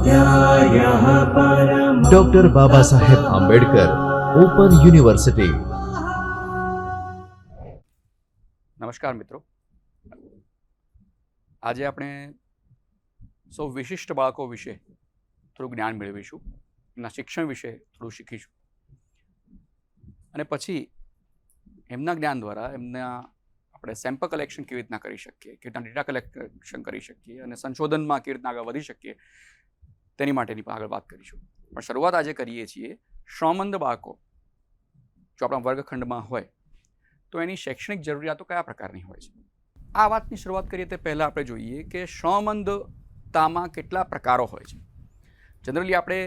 स्वाध्यायः परमः doctor Baba Saheb Ambedkar open university. નમસ્કાર મિત્રો, આજે આપણે સૌ વિશિષ્ટ બાળકો વિશે થોડું જ્ઞાન મેળવીશું, એમના શિક્ષણ વિશે થોડું શીખીશું અને પછી એમના જ્ઞાન દ્વારા એમના આપણે સેમ્પલ કલેક્શન કેવી રીતના કરી શકીએ, કેવી રીતના ડેટા કલેક્શન કરી શકીએ અને સંશોધનમાં કેવી રીતના આગળ વધી શકીએ તેની માટેની પણ આગળ વાત કરીશું. પણ શરૂઆત આજે કરીએ છીએ શ્રમમંદ બાળકો જો આપણા વર્ગખંડમાં હોય તો એની શૈક્ષણિક જરૂરિયાતો કયા પ્રકારની હોય છે. આ વાતની શરૂઆત કરીએ તે પહેલાં આપણે જોઈએ કે શ્રમમંદતામાં કેટલા પ્રકારો હોય છે. જનરલી આપણે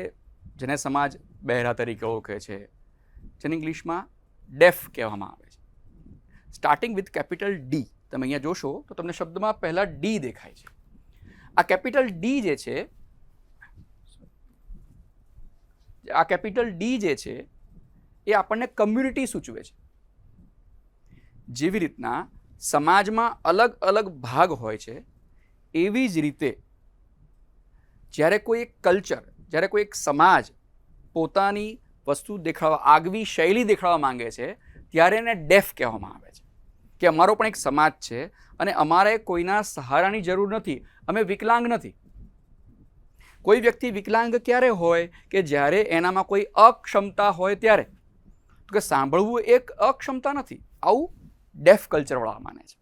જેને સમાજ બહેરા તરીકે ઓળખે છે, જેને ઇંગ્લિશમાં ડેફ કહેવામાં આવે છે. Starting with capital D. તમે અહીંયા જોશો તો તમને શબ્દમાં પહેલાં ડી દેખાય છે. આ કેપિટલ ડી જે છે એ આપણને કમ્યુનિટી સૂચવે છે. જેવી રીતના સમાજમાં અલગ અલગ ભાગ હોય છે, એવી જ રીતે જ્યારે કોઈ એક કલ્ચર, જ્યારે કોઈ એક સમાજ પોતાની વસ્તુ દેખાડવા, આગવી શૈલી દેખાડવા માંગે છે, ત્યારે એને ડેફ કહેવામાં આવે છે કે અમારો પણ એક સમાજ છે અને અમારે કોઈના સહારાની જરૂર નથી, અમે વિકલાંગ નથી. કોઈ વ્યક્તિ વિકલાંગ ક્યારે હોય કે જ્યારે એનામાં કોઈ અક્ષમતા હોય ત્યારે. તો કે સાંભળવું એક અક્ષમતા નથી, આવું ડેફ કલ્ચરવાળા માને છે.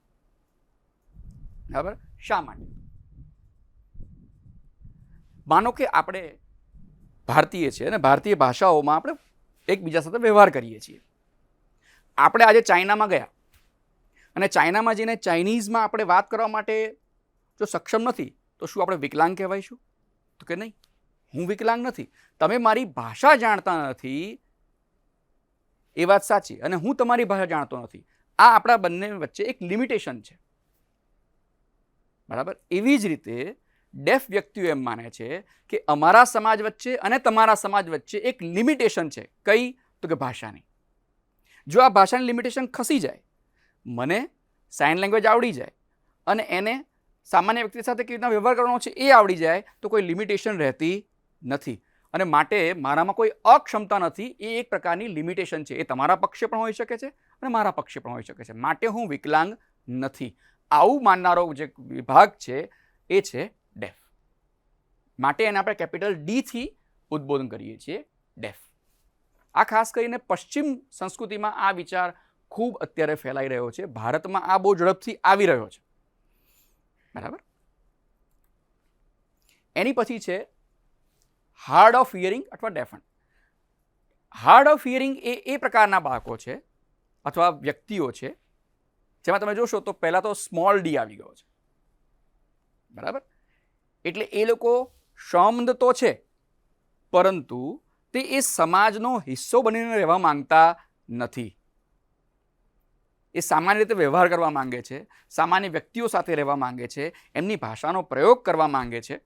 બરાબર? શા માટે? માનો કે આપણે ભારતીય છીએ અને ભારતીય ભાષાઓમાં આપણે એકબીજા સાથે વ્યવહાર કરીએ છીએ. આપણે આજે ચાઇનામાં ગયા અને ચાઇનામાં જઈને ચાઇનીઝમાં આપણે વાત કરવા માટે જો સક્ષમ નથી તો શું આપણે વિકલાંગ કહેવાઈશું? તો કે નહીં, હું વિકલાંગ નથી. તમે મારી ભાષા જાણતા નથી એ વાત સાચી, અને હું તમારી ભાષા જાણતો નથી. આ આપણા બંને વચ્ચે એક લિમિટેશન છે. બરાબર? એવી જ રીતે ડેફ વ્યક્તિઓ એમ માને છે કે અમારા સમાજ વચ્ચે અને તમારા સમાજ વચ્ચે એક લિમિટેશન છે. કઈ? તો કે ભાષાની. જો આ ભાષાની લિમિટેશન ખસી જાય, મને સાઇન લેંગ્વેજ આવડી જાય અને એને સામાન્ય વ્યક્તિ સાથે કેવી રીતના વ્યવહાર કરવાનો છે એ આવડી જાય, તો કોઈ લિમિટેશન રહેતી નથી. અને માટે મારામાં કોઈ અક્ષમતા નથી, એ એક પ્રકારની લિમિટેશન છે. એ તમારા પક્ષે પણ હોઈ શકે છે અને મારા પક્ષે પણ હોઈ શકે છે. માટે હું વિકલાંગ નથી. આવું માનનારો જે વિભાગ છે એ છે ડેફ. માટે એને આપણે કેપિટલ ડીથી ઉદ્બોધન કરીએ છીએ, ડેફ. આ ખાસ કરીને પશ્ચિમ સંસ્કૃતિમાં આ વિચાર ખૂબ અત્યારે ફેલાઈ રહ્યો છે. ભારતમાં આ બહુ ઝડપથી આવી રહ્યો છે. બરાબર? એની પછી છે હાર્ડ ઓફ હિયરિંગ અથવા ડેફન. હાર્ડ ઓફ હિયરિંગ એ પ્રકારના બાળકો છે અથવા વ્યક્તિઓ છે જેમાં તમે જોશો તો પહેલાં તો સ્મોલ ડી આવી ગયો છે. બરાબર? એટલે એ લોકો શ્રમમંદ તો છે, પરંતુ તે એ સમાજનો હિસ્સો બનીને રહેવા માંગતા નથી. એ સામાન્ય રીતે વ્યવહાર કરવા માંગે છે, સામાન્ય વ્યક્તિઓ સાથે રહેવા માંગે છે, એમની ભાષાનો પ્રયોગ કરવા માંગે છે.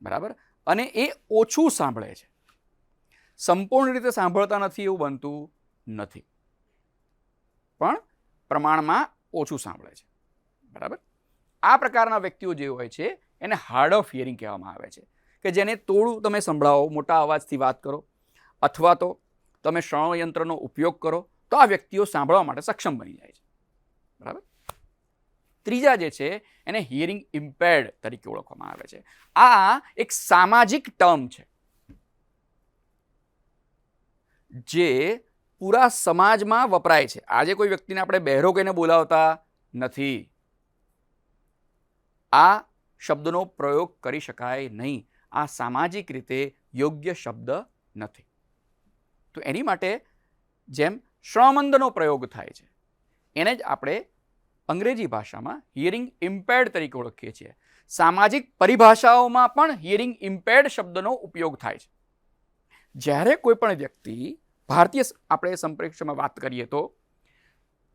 બરાબર? અને એ ઓછું સાંભળે છે. સંપૂર્ણ રીતે સાંભળતા નથી એવું બનતું નથી, પણ પ્રમાણમાં ઓછું સાંભળે છે. બરાબર? આ પ્રકારના વ્યક્તિઓ જે હોય છે એને હાર્ડ ઓફ હિયરિંગ કહેવામાં આવે છે, કે જેને થોડું તમે સંભળાવો, મોટા અવાજથી વાત કરો અથવા તો તમે શ્રવણયંત્રનો ઉપયોગ કરો તો આ વ્યક્તિઓ સાંભળવા માટે સક્ષમ બની જાય છે. બરાબર? ત્રીજા જે છે એને હિયરિંગ ઇમ્પેર્ડ તરીકે ઓળખવામાં આવે છે. આ એક સામાજિક ટર્મ છે જે પૂરા સમાજમાં વપરાય છે. આજે કોઈ વ્યક્તિને આપણે બહેરો કહીને બોલાવતા નથી. આ શબ્દનો પ્રયોગ કરી શકાય નહીં. આ સામાજિક રીતે યોગ્ય શબ્દ નથી. તો એની માટે જેમ શ્રમમંદનો પ્રયોગ થાય છે, એને જ આપણે અંગ્રેજી ભાષામાં હિયરિંગ ઇમ્પેર્ડ તરીકે ઓળખીએ છીએ. સામાજિક પરિભાષાઓમાં પણ હિયરિંગ ઇમ્પેર્ડ શબ્દનો ઉપયોગ થાય છે. જ્યારે કોઈ પણ વ્યક્તિ, ભારતીય આપણે સંપ્રેક્ષણમાં વાત કરીએ તો,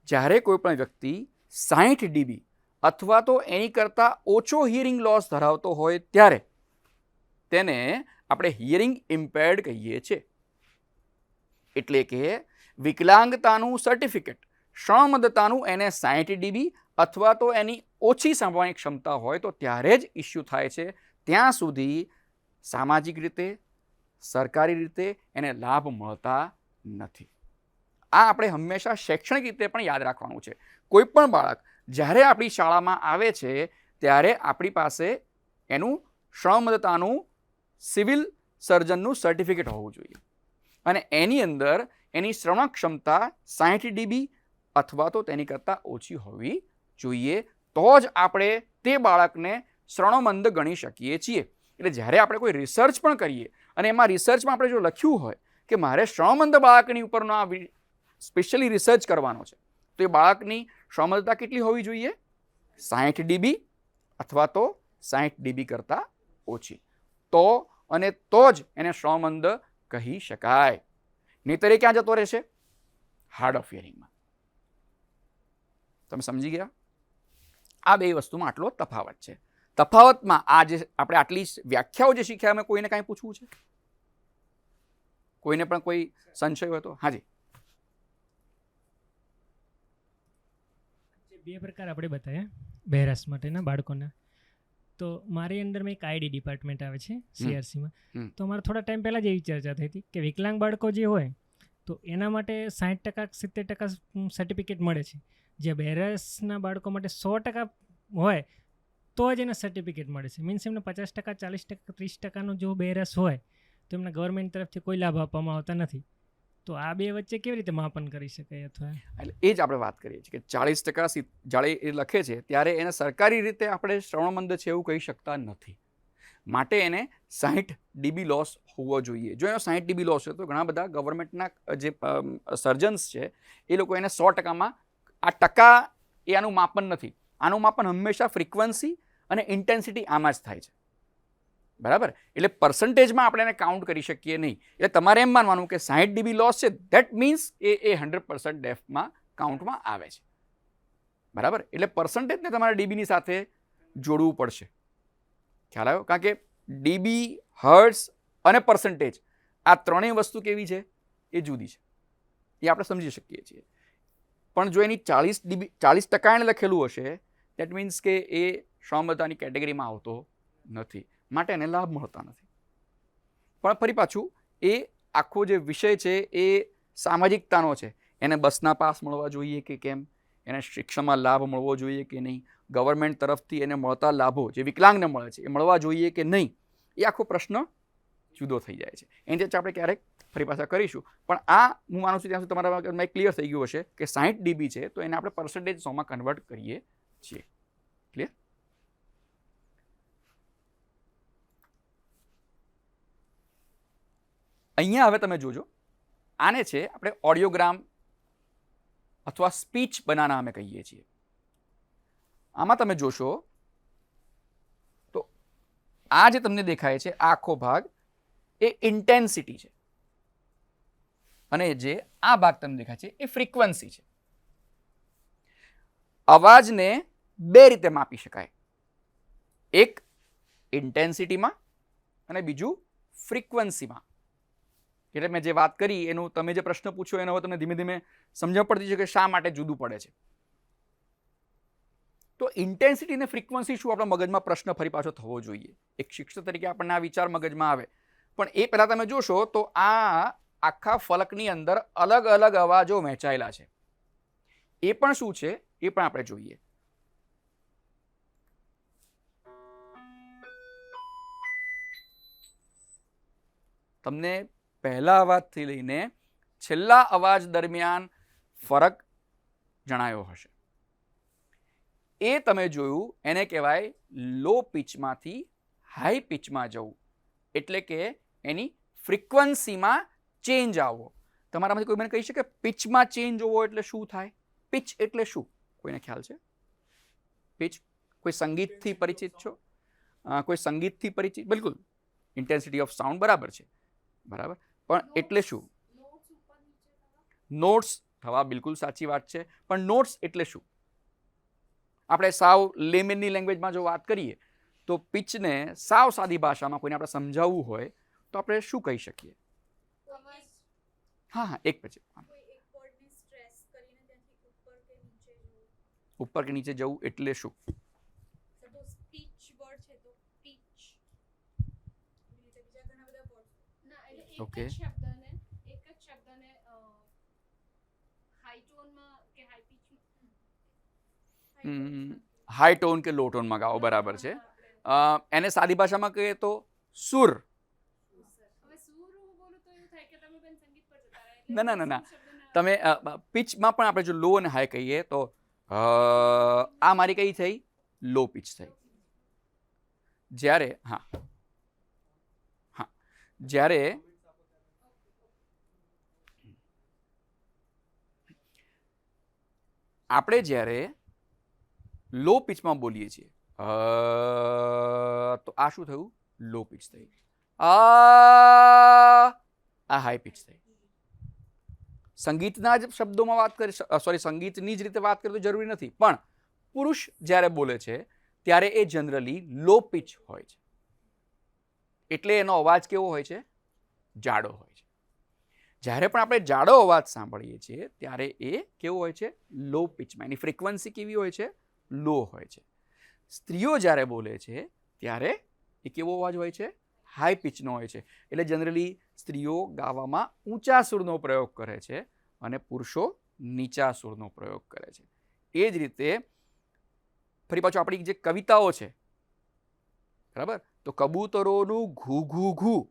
જ્યારે કોઈ પણ વ્યક્તિ 60 dB અથવા તો એની કરતાં ઓછો હિયરિંગ લોસ ધરાવતો હોય ત્યારે તેને આપણે હિયરિંગ ઇમ્પેર્ડ કહીએ છીએ. એટલે કે વિકલાંગતાનું સર્ટિફિકેટ, શ્રમમંદતાનું એને 60 dB અથવા તો એની ઓછી સાંભળવાની ક્ષમતા હોય તો ત્યારે જ ઇસ્યુ થાય છે. ત્યાં સુધી સામાજિક રીતે, સરકારી રીતે એને લાભ મળતા નથી. આ આપણે હંમેશા શૈક્ષણિક રીતે પણ યાદ રાખવાનું છે. કોઈ પણ બાળક જ્યારે આપણી શાળામાં આવે છે ત્યારે આપણી પાસે એનું શ્રમદતાનું સિવિલ સર્જનનું સર્ટિફિકેટ હોવું જોઈએ અને એની અંદર એની શ્રવણ ક્ષમતા 60 dB અથવા તો તેની કરતાં ઓછી હોવી જોઈએ. તો જ આપણે તે બાળકને શ્રવણમંદ ગણી શકીએ છીએ. એટલે જ્યારે આપણે કોઈ રિસર્ચ પણ કરીએ અને એમાં રિસર્ચમાં આપણે જો લખ્યું હોય કે મારે શ્રવણમંદ બાળકની ઉપરનો આ સ્પેશિયલી રિસર્ચ કરવાનો છે તો એ બાળકની શ્રવણમંદતા કેટલી હોવી જોઈએ? 60 dB અથવા તો 60 dB કરતાં ઓછી. તો અને તો જ એને શ્રવણમંદ કહી શકાય. નહીંતર એ ક્યાં જતો રહેશે? હાર્ડ ઓફ હિયરિંગમાં. તમે સમજી ગયા? આ બે વસ્તુમાં આટલો તફાવત છે. તફાવતમાં આ જે આપણે આટલી વ્યાખ્યાઓ જે શીખ્યા અમે કોઈને કાંઈ પૂછવું છે? કોઈને પણ કોઈ સંશય હોય તો? હાજી. બે પ્રકાર આપણે બતાવ્યા બહેરાશ માટેના બાળકોના. તો મારી અંડરમાં એક આઈડી ડિપાર્ટમેન્ટ આવે છે સીઆરસીમાં. તો અમારે થોડા ટાઈમ પહેલાં જ એવી ચર્ચા થઈ હતી કે વિકલાંગ બાળકો જે હોય તો એના માટે 60% 70% સર્ટિફિકેટ મળે છે. જે બહેરાશના બાળકો માટે 100% હોય તો જ એને સર્ટિફિકેટ મળે છે. મીન્સ એમને 50%, 40%, 30% જો બહેરાશ હોય તો એમને ગવર્મેન્ટ તરફથી કોઈ લાભ આપવામાં આવતા નથી. તો આ બે વચ્ચે કેવી રીતે માપન કરી શકાય? અથવા એટલે એ જ આપણે વાત કરીએ છીએ કે 40% જ્યારે એ લખે છે ત્યારે એને સરકારી રીતે આપણે શ્રવણમંદ છે એવું કહી શકતા નથી. માટે એને 60 dB લોસ હોવો જોઈએ. જો એનો 60 dB લોસ છે તો ઘણા બધા ગવર્મેન્ટના જે સર્જન્સ છે એ લોકો એને 100%માં આ ટકા એ આનું માપન નથી. આનું માપન હંમેશા ફ્રીક્વન્સી અને ઇન્ટેન્સિટી આમાં જ થાય છે. બરાબર? એટલે પર્સન્ટેજમાં આપણે એને કાઉન્ટ કરી શકીએ નહીં. એટલે તમારે એમ માનવાનું કે 60 dB લોસ છે ધેટ મીન્સ એ 100% ડેફમાં કાઉન્ટમાં આવે છે. બરાબર? એટલે પર્સન્ટેજને તમારે ડીબીની સાથે જોડવું પડશે. ખ્યાલ આવ્યો? કારણ કે ડીબી, હર્ટ્સ અને પર્સન્ટેજ આ ત્રણેય વસ્તુ કેવી છે? એ જુદી છે. એ આપણે સમજી શકીએ છીએ. પણ જો એની 40% એને લખેલું હશે દેટ મીન્સ કે એ શ્રમદતાની કેટેગરીમાં આવતો નથી. માટે એને લાભ મળતા નથી. પણ ફરી પાછું એ આખો જે વિષય છે એ સામાજિકતાનો છે. એને બસના પાસ મળવા જોઈએ કે કેમ? એને શિક્ષણમાં લાભ મળવો જોઈએ કે નહીં? ગવર્મેન્ટ તરફથી એને મળતા લાભો જે વિકલાંગને મળે છે એ મળવા જોઈએ કે નહીં? એ આખો પ્રશ્ન જુદો થઈ જાય છે. એની ચર્ચા આપણે ક્યારેક ફરી પાછા કરીશું. પણ આ હું માનું છું ત્યાં સુધી તમારા ક્લિયર થઈ ગયું હશે કે 60 dB છે તો એને આપણે પર્સન્ટેજ 100માં કન્વર્ટ કરીએ છીએ. ક્લિયર? અહીંયા હવે તમે જોજો, આને છે આપણે ઓડિયોગ્રામ અથવા સ્પીચ બનાના અમે કહીએ છીએ. આમાં તમે જોશો તો આ જે તમને દેખાય છે આ આખો ભાગ એ ઇન્ટેન્સિટી છે અને જે આ ભાગ તમને દેખાય છે એ ફ્રીક્વન્સી છે. અવાજને બે રીતે માપી શકાય. એક ઇન્ટેન્સિટીમાં અને બીજું ફ્રીક્વન્સીમાં. એટલે મેં જે વાત કરી એનું તમે જે પ્રશ્ન પૂછ્યો એનો તમને ધીમે ધીમે સમજણ પડતી છે કે શા માટે જુદું પડે છે. તો ઇન્ટેન્સિટી અને ફ્રીક્વન્સી શું આપણા મગજમાં પ્રશ્ન ફરી પાછો થવો જોઈએ. એક શિક્ષક તરીકે આપણને આ વિચાર મગજમાં આવે. પણ એ પહેલાં તમે જોશો તો આ આખા ફલકની અંદર અલગ અલગ અવાજો વહેંચાયેલા છે. એ પણ શું છે એ પણ આપણે જોઈએ. તમને પહેલા અવાજથી લઈને છેલ્લા અવાજ દરમિયાન ફરક જણાયો હશે. એ તમે જોયું એને કહેવાય લો પિચમાંથી હાઈ પિચમાં જવું. એટલે કે એની ફ્રીક્વન્સીમાં ચેન્જ આવવો. તમારામાંથી કોઈ મને કહી શકે પિચમાં ચેન્જ હોવો એટલે શું થાય? પિચ એટલે શું? કોઈને ખ્યાલ છે? પિચ કોઈ સંગીતથી પરિચિત છો? કોઈ સંગીતથી પરિચિત? બિલકુલ. ઇન્ટેન્સિટી ઓફ સાઉન્ડ બરાબર છે. બરાબર. પણ એટલે શું? નોટ્સ થવા બિલકુલ સાચી વાત છે. પણ નોટ્સ એટલે શું? આપણે સાવ લેમેનની લેંગ્વેજમાં જો વાત કરીએ તો પિચને સાવ સાદી ભાષામાં કોઈને આપણે સમજાવવું હોય તો આપણે શું કહી શકીએ? હા, એક પછી ઉપર કે નીચે જવું એટલે શું? ઓકે એક જ શબ્દને હાઈ ટોનમાં કે હાઈ પિચમાં હાઈ ટોન કે લો ટોનમાં ગાઓ, બરાબર છે. એને સાદી ભાષામાં કહીએ તો સુર. હવે સુર હું બોલું તો એવું થાય કે તમે બેન સંગીત પર જતા રહે. ના ના ના ના, તમે પિચમાં પણ આપણે જો લો અને હાઈ કહીએ તો આ મારી કઈ થઈ? લો પિચ થઈ. જ્યારે જ્યારે આપણે જ્યારે લો પિચમાં બોલીએ છીએ તો આ શું થયું? લો પિચ થઈ. આ હાઈ પિચ થઈ. સંગીતના જ શબ્દોમાં વાત કરી, સોરી, સંગીતની જ રીતે વાત કરીએ તો જરૂરી નથી, પણ પુરુષ જ્યારે બોલે છે ત્યારે એ જનરલી લો પિચ હોય છે, એટલે એનો અવાજ કેવો હોય છે? જાડો હોય છે. જ્યારે પણ આપણે જાડો અવાજ સાંભળીએ છીએ ત્યારે એ કેવો હોય છે? લો પિચમાં. એની ફ્રીક્વન્સી કેવી હોય છે? લો હોય છે. સ્ત્રીઓ જ્યારે બોલે છે ત્યારે એ કેવો અવાજ હોય છે? હાઈ પિચનો હોય છે. એટલે જનરલી સ્ત્રીઓ ગાવામાં ઊંચા સૂરનો પ્રયોગ કરે છે અને પુરુષો નીચા સૂરનો પ્રયોગ કરે છે. એ જ રીતે ફરી પાછું આપણી જે કવિતાઓ છે, બરાબર, તો કબૂતરોનું ઘૂ ઘૂ ઘૂ,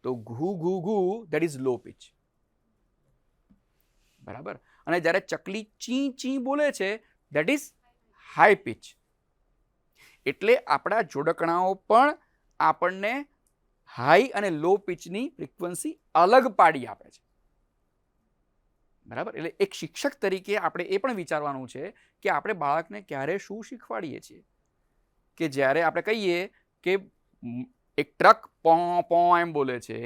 તો ઘૂ ઘૂ ઘૂ દેટ ઇઝ લો પિચ, બરાબર. અને જ્યારે ચકલી ચી ચી બોલે છે દેટ ઇઝ હાઈ પિચ. એટલે આપણા જોડકણાઓ પણ આપણને હાઈ અને લો પિચની ફ્રીક્વન્સી અલગ પાડી આપે છે, બરાબર. એટલે એક શિક્ષક તરીકે આપણે એ પણ વિચારવાનું છે કે આપણે બાળકને ક્યારે શું શીખવાડીએ છીએ. કે જ્યારે આપણે કહીએ કે એક ટ્રક પો પો એમ બોલે છે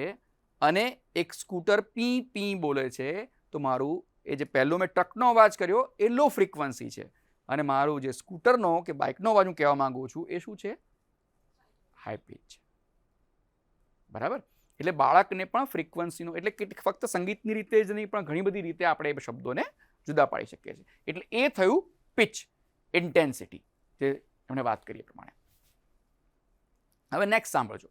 અને એક સ્કૂટર પી પી બોલે છે, તો મારું એ જે પહેલો મેં ટ્રકનો અવાજ કર્યો એ લો ફ્રીક્વન્સી છે, અને મારું જે સ્કૂટરનો કે બાઇકનો અવાજ હું કહેવા માંગુ છું એ શું છે? હાઈ પિચ છે, બરાબર. એટલે બાળકને પણ ફ્રીક્વન્સીનો, એટલે ફક્ત સંગીતની રીતે જ નહીં પણ ઘણી બધી રીતે આપણે એ શબ્દોને જુદા પાડી શકીએ છીએ. એટલે એ થયું પિચ, ઇન્ટેન્સિટી, જે એમણે વાત કરી એ પ્રમાણે. હવે નેક્સ્ટ સાંભળજો.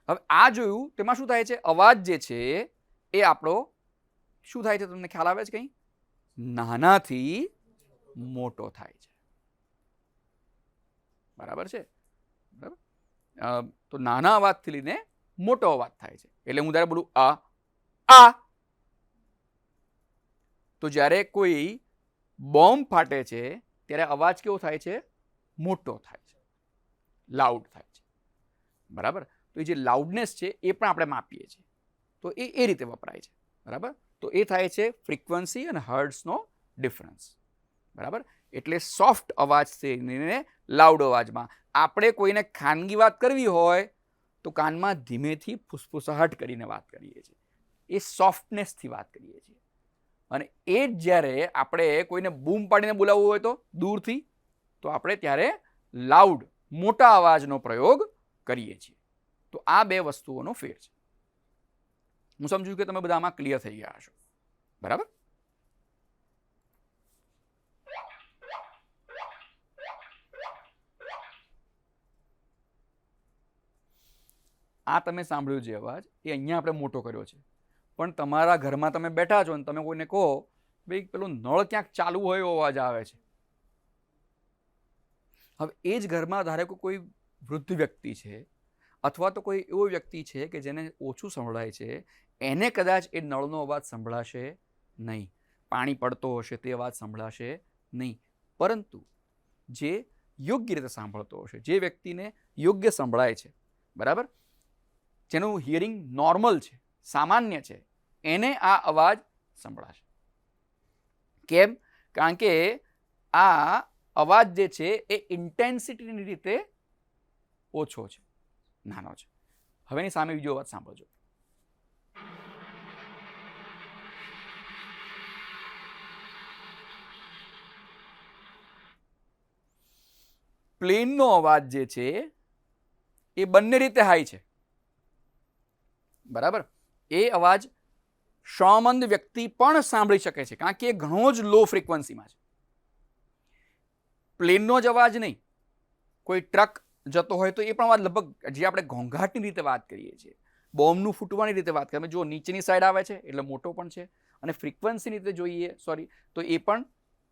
હવે આ જોયું, તેમાં શું થાય છે? અવાજ જે છે એ આપણો શું થાય છે? તમને ખ્યાલ આવે છે કંઈ? નાનાથી મોટો થાય છે, બરાબર છે, બરાબર. તો નાના અવાજથી લઈને મોટો અવાજ થાય છે. એટલે હું જ્યારે બોલું આ, તો જ્યારે કોઈ બોમ્બ ફાટે છે ત્યારે અવાજ કેવો થાય છે? મોટો થાય છે, લાઉડ થાય છે, બરાબર. તો એ જે લાઉડનેસ છે એ પણ આપણે માપીએ છીએ, તો એ રીતે વપરાય છે, બરાબર. તો એ થાય છે ફ્રીક્વન્સી અને હર્ટ્ઝનો ડિફરન્સ, બરાબર. એટલે સોફ્ટ અવાજથી લઈને લાઉડ અવાજમાં આપણે કોઈને ખાનગી વાત કરવી હોય તો કાનમાં ધીમેથી ફુસફુસાહટ કરીને વાત કરીએ છીએ, એ સોફ્ટનેસથી વાત કરીએ છીએ. અને એ જ જ્યારે આપણે કોઈને બૂમ પાડીને બોલાવવું હોય તો દૂરથી, તો આપણે ત્યારે લાઉડ, મોટા અવાજનો પ્રયોગ કરીએ છીએ. તો આ બે વસ્તુઓનો ફેર છે. હું સમજુ કે તમે બધા આમાં ક્લિયર થઈ ગયા હશો, બરાબર. આ તમે સાંભળ્યું જે અવાજ એ અહીંયા આપણે મોટો કર્યો છે, પણ તમારા ઘરમાં તમે બેઠા છો અને તમે કોઈને કહો ભાઈ પેલું નળ ક્યાંક ચાલુ હોય એવો અવાજ આવે છે. હવે એ જ ઘરમાં ધારે કોઈ વૃદ્ધ વ્યક્તિ છે અથવા તો કોઈ એવો વ્યક્તિ છે કે જેને ઓછું સંભળાય છે, એને કદાચ એ નળનો અવાજ સંભળાશે નહીં, પાણી પડતો હશે તે અવાજ સંભળાશે નહીં. પરંતુ જે યોગ્ય રીતે સાંભળતો હશે, જે વ્યક્તિને યોગ્ય સંભળાય છે, બરાબર, જેનું હિયરિંગ નોર્મલ છે, સામાન્ય છે, એને આ અવાજ સંભળાશે. કેમ? કારણ કે આ અવાજ જે છે એ ઇન્ટેન્સિટીની રીતે ઓછો છે, નાનો છે. હવેની સામે બીજો અવાજ સાંભળજો. પ્લેનનો અવાજ જે છે એ બંને રીતે હાઈ છે, બરાબર. એ અવાજ શ્રવણમંદ વ્યક્તિ પણ સાંભળી શકે છે, કારણ કે એ ઘણો જ લો ફ્રીક્વન્સીમાં છે, પ્લેનનો જ અવાજ નહીં, કોઈ ટ્રક જતો હોય તો એ પણ અવાજ લગભગ જે આપણે ઘોંઘાટની રીતે વાત કરીએ છીએ, બોમ્બનું ફૂટવાની રીતે વાત કરીએ, જો નીચેની સાઈડ આવે છે એટલે મોટો પણ છે, અને ફ્રીક્વન્સીની રીતે જોઈએ તો એ પણ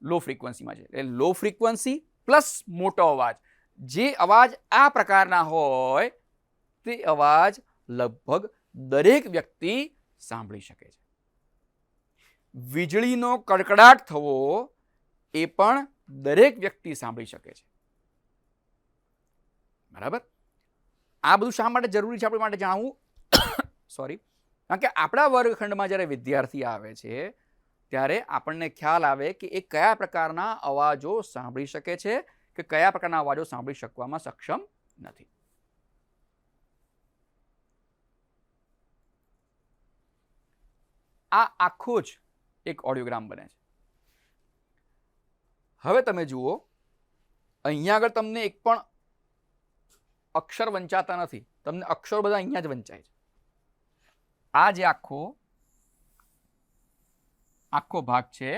લો ફ્રીક્વન્સીમાં છે. એટલે લો ફ્રીક્વન્સી પ્લસ મોટો અવાજ, જે અવાજ આ પ્રકારના હોય તે અવાજ લગભગ દરેક વ્યક્તિ સાંભળી શકે છે. વીજળીનો કડકડાટ થવો એ પણ દરેક વ્યક્તિ સાંભળી શકે છે. બરાબર? આ બધું શા માટે જરૂરી છે આપણા માટે જાણવું? સોરી, કારણ કે આપણા વર્ગખંડમાં જ્યારે વિદ્યાર્થી આવે છે ત્યારે આપણને ખ્યાલ આવે કે એ કયા પ્રકારના અવાજો સાંભળી શકે છે કે કયા પ્રકારના અવાજો સાંભળી શકવામાં સક્ષમ નથી. આ આખો જ એક ઓડિયોગ્રામ બને છે. હવે તમે જુઓ, અહીંયા આગળ તમને એક પણ અક્ષર વંચાતા નથી, તમને અક્ષરો બધા અહીંયા જ વંચાય છે. આ જે આખો ભાગ છે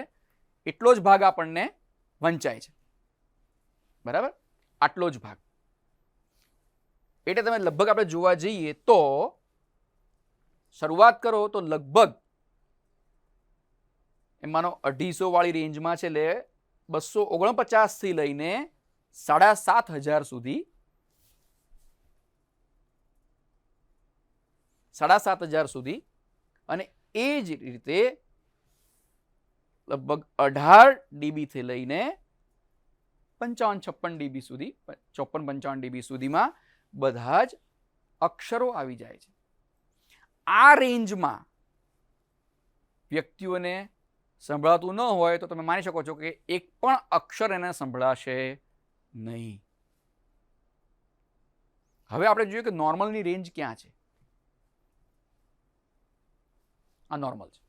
એટલો જ ભાગ આપણને વંચાય છે. બરાબર? આટલો જ ભાગ. એટલે તમે લગભગ આપણે જોવા જઈએ તો શરૂઆત કરો તો લગભગ એમાંનો 250 વાળી રેન્જમાં છે, એટલે 249 થી લઈને 7,500 સુધી 7,500 સુધી, અને એ જ રીતે લગભગ 18 ડીબી થી લઈને 55-56 ડીબી સુધી, 54-55 ડીબી સુધીમાં બધા જ અક્ષરો આવી જાય છે. આ રેન્જમાં વ્યક્તિઓને સંભળાતું ન હોય તો તમે માની શકો છો કે એક પણ અક્ષર એને સંભળાશે નહીં. હવે આપણે જોઈએ કે નોર્મલની રેન્જ ક્યાં છે. આ નોર્મલ છે.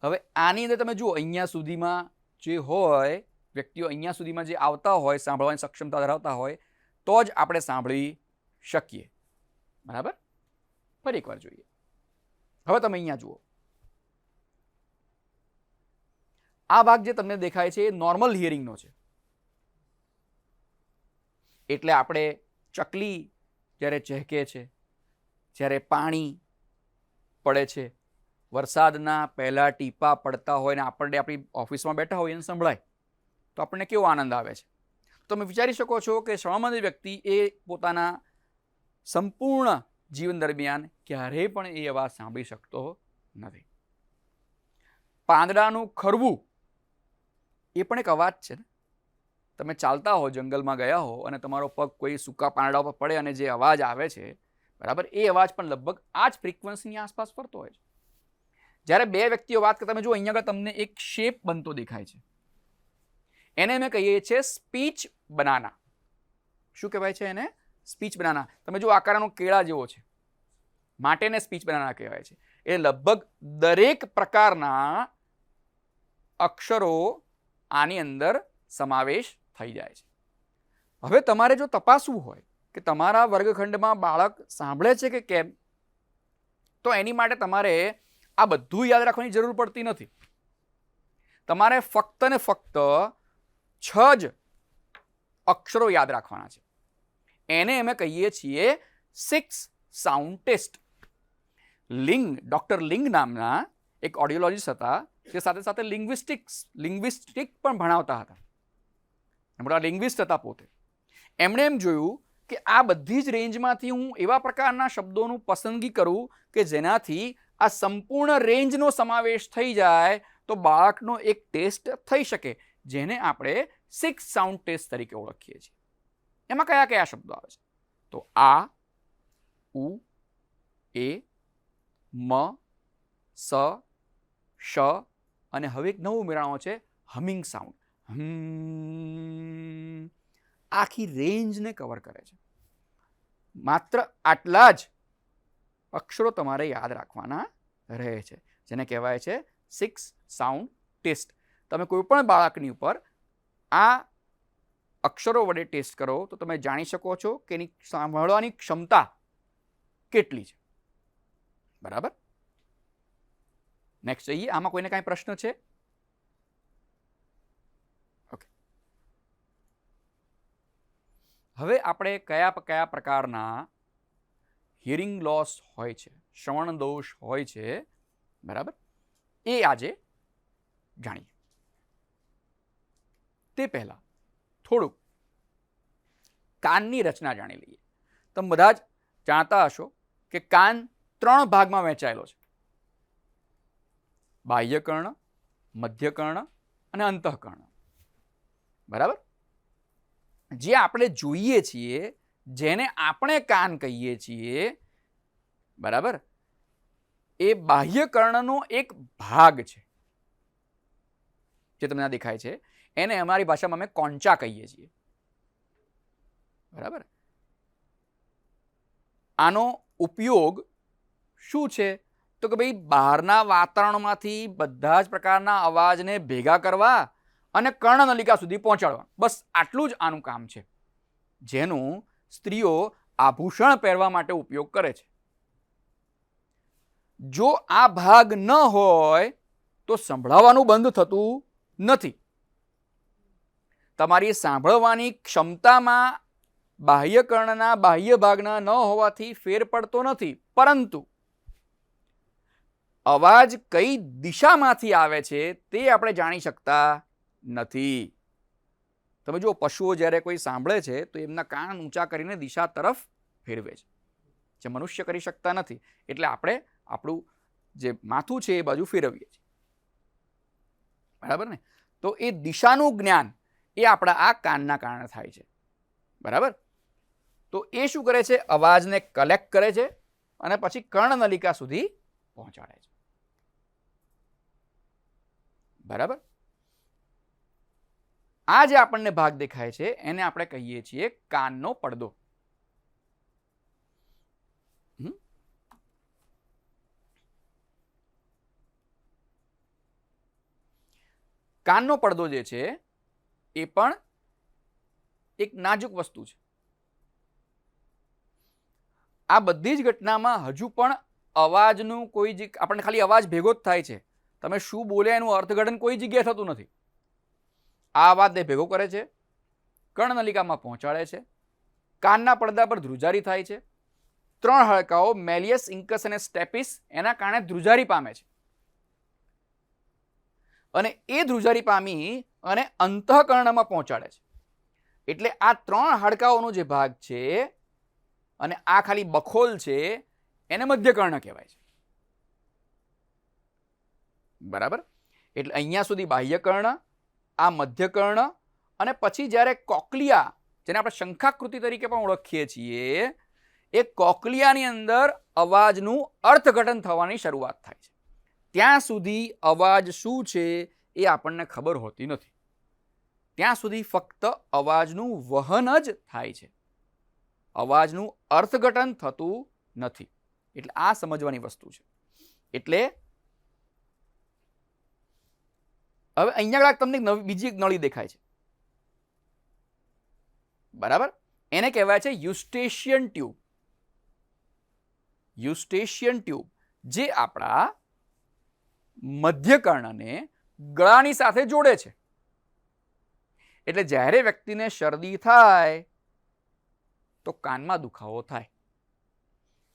હવે આની અંદર તમે જુઓ, અહીંયા સુધીમાં જે હોય વ્યક્તિઓ, અહીંયા સુધીમાં જે આવતા હોય, સાંભળવાની સક્ષમતા ધરાવતા હોય તો જ આપણે સાંભળી શકીએ. બરાબર? ફરી એકવાર જોઈએ. હવે તમે અહીંયા જુઓ, આ ભાગ જે તમને દેખાય છે એ નોર્મલ હિયરિંગનો છે. એટલે આપણે ચકલી જ્યારે ચહેકે છે, જ્યારે પાણી પડે છે, વરસાદના પહેલા ટીપા પડતા હોય ને આપણને આપણી ઓફિસમાં બેઠા હોય એને સંભળાય તો આપણને કેવો આનંદ આવે છે. તમે વિચારી શકો છો કે શાળામાં વ્યક્તિ એ પોતાના સંપૂર્ણ જીવન દરમિયાન ક્યારેય પણ એ અવાજ સાંભળી શકતો નથી. પાંદડાનું ખરવું એ પણ એક અવાજ છે ને. તમે ચાલતા હો, જંગલમાં ગયા હો અને તમારો પગ કોઈ સૂકા પાંદડા પર પડે અને જે અવાજ આવે છે, બરાબર, એ અવાજ પણ લગભગ આ જ ફ્રીક્વન્સીની આસપાસ ફરતો હોય છે. જ્યારે બે વ્યક્તિઓ વાત કરતા, તમે જુઓ અહીંયા આગળ તમને એક શેપ બનતો દેખાય છે, એને અમે કહીએ છીએ સ્પીચ બનાના. શું કહેવાય છે એને? Speech banana. તમે જુઓ આકારનો કેળા જેવો છે, માટે એને સ્પીચ બનાના કહેવાય છે. એ લગભગ દરેક પ્રકારના અક્ષરો આની અંદર સમાવેશ થઈ જાય છે. હવે તમારે જો તપાસવું હોય કે તમારા વર્ગખંડમાં બાળક સાંભળે છે કે કેમ, તો એની માટે તમારે આ બધું યાદ રાખવાની જરૂર પડતી નથી. તમારે ફક્ત ને ફક્ત 6 જ અક્ષરો યાદ રાખવાના છે. એને અમે કહીએ છીએ 6 સાઉન્ડ ટેસ્ટ. ડોક્ટર લિંગ નામના એક ઓડિયોલોજીસ્ટ હતા, જે સાથે સાથે લિંગ્વિસ્ટિક પણ ભણાવતા હતા. મોટા લિંગ્વિસ્ટ હતા પોતે. એમણે એમ જોયું કે આ બધી જ રેન્જમાંથી હું એવા પ્રકારના શબ્દોનું પસંદગી કરું કે જેનાથી આ સંપૂર્ણ રેન્જનો સમાવેશ થઈ જાય તો બાળકનો એક ટેસ્ટ થઈ શકે, જેને આપણે 6 સાઉન્ડ ટેસ્ટ તરીકે ઓળખીએ છીએ. એમાં કયા કયા શબ્દો આવે છે? તો આ, ઉ, એ, મ, સ, શ, અને હવે એક નવું ઉમેરાણો છે હમિંગ સાઉન્ડ. આખી રેન્જને કવર કરે છે. માત્ર આટલા જ અક્ષરો તમારે યાદ રાખવાના રહે છે, જેને કહેવાય છે 6 સાઉન્ડ ટેસ્ટ. તમે કોઈ પણ બાળકની ઉપર આ અક્ષરો વડે ટેસ્ટ કરો તો તમે જાણી શકો છો કે એની સાંભળવાની ક્ષમતા કેટલી છે. બરાબર? નેક્સ્ટ જઈએ. આમાં કોઈને કાંઈ પ્રશ્ન છે? ઓકે, હવે આપણે કયા કયા પ્રકારના હિયરિંગ લોસ હોય છે, શ્રવણ દોષ હોય છે, બરાબર, એ આજે જાણીએ. તે પહેલા થોડુંક કાનની રચના જાણી લઈએ. તમે બધા જ જાણતા હશો કે કાન 3 ભાગમાં વહેંચાયેલો છે: બાહ્યકર્ણ, મધ્યકર્ણ અને અંતઃકર્ણ. બરાબર. જે આપણે જોઈએ છીએ, જેને આપણે કાન કહીએ છીએ, બરાબર, એ બાહ્યકર્ણનો એક ભાગ છે. જે તમને દેખાય છે એને અમારી ભાષામાં અમે કોંચા કહીએ છીએ. બરાબર. આનો ઉપયોગ શું છે? તો કે ભાઈ બહારના વાતાવરણમાંથી બધા જ પ્રકારના અવાજને ભેગા કરવા અને કર્ણનલિકા સુધી પહોંચાડવા, બસ આટલું જ આનું કામ છે, જેનું સ્ત્રીઓ આભૂષણ પહેરવા માટે ઉપયોગ કરે છે. જો આ ભાગ ન હોય તો સંભળાવાનું બંધ થતું નથી. તમારી સાંભળવાની ક્ષમતામાં બાહ્યકર્ણના બાહ્ય ભાગના ન હોવાથી ફેર પડતો નથી, પરંતુ અવાજ કઈ દિશામાંથી આવે છે તે આપણે જાણી શકતા નથી. તમે જુઓ, પશુઓ જ્યારે કોઈ સાંભળે છે તો એમના કાન ઊંચા કરીને દિશા તરફ ફેરવે છે, જે મનુષ્ય કરી શકતા નથી. એટલે આપણે આપણું જે માથું છે એ બાજુ ફેરવીએ છીએ. બરાબર ને? તો એ દિશાનું જ્ઞાન એ આપણા આ કાનના કારણે થાય છે. બરાબર. તો એ શું કરે છે? અવાજને કલેક્ટ કરે છે અને પછી કર્ણનલિકા સુધી પહોંચાડે છે. બરાબર. આ જે આપણને ભાગ દેખાય છે એને આપણે કહીએ છીએ કાનનો પડદો. કાનનો પડદો જે છે એ પણ એક નાજુક વસ્તુ છે. આ બધી જ ઘટનામાં હજુ પણ અવાજનું કોઈ આપણને ખાલી અવાજ ભેગો જ થાય છે. તમે શું બોલ્યા એનું અર્થઘટન કોઈ જગ્યાએ થતું નથી. આ અવાજને ભેગો કરે છે, કર્ણનલિકામાં પહોંચાડે છે, કાનના પડદા પર ધ્રુજારી થાય છે. 3 હાડકાઓ મેલિયસ, ઇન્કસ અને સ્ટેપિસ એના કારણે ધ્રુજારી પામે છે, અને એ ધ્રુજારી પામી અને અંતઃકર્ણમાં પહોંચાડે છે. એટલે આ 3 હાડકાઓનો જે ભાગ છે અને આ ખાલી બખોલ છે એને મધ્યકર્ણ કહેવાય છે. બરાબર. એટલે અહીંયા સુધી બાહ્યકર્ણ, આ મધ્યકર્ણ, અને પછી જ્યારે કોક્લિયા, જેને આપણે શંખાકૃતિ તરીકે પણ ઓળખીએ છીએ, એ કોક્લિયાની અંદર અવાજનું અર્થઘટન થવાની શરૂઆત થાય છે. ત્યાં સુધી અવાજ શું છે એ આપણને ખબર હોતી નથી. ત્યાં સુધી ફક્ત અવાજનું વહન જ થાય છે, અવાજનું અર્થઘટન થતું નથી. એટલે આ સમજવાની વસ્તુ છે. એટલે હવે અહીંયા તમને બીજી એક નળી દેખાય છે. બરાબર. એને કહેવાય છે યુસ્ટેશિયન ટ્યુબ. યુસ્ટેશિયન ટ્યુબ જે આપણા મધ્યકર્ણને ગળાની સાથે જોડે છે. એટલે જ્યારે વ્યક્તિને શરદી થાય તો કાનમાં દુખાવો થાય.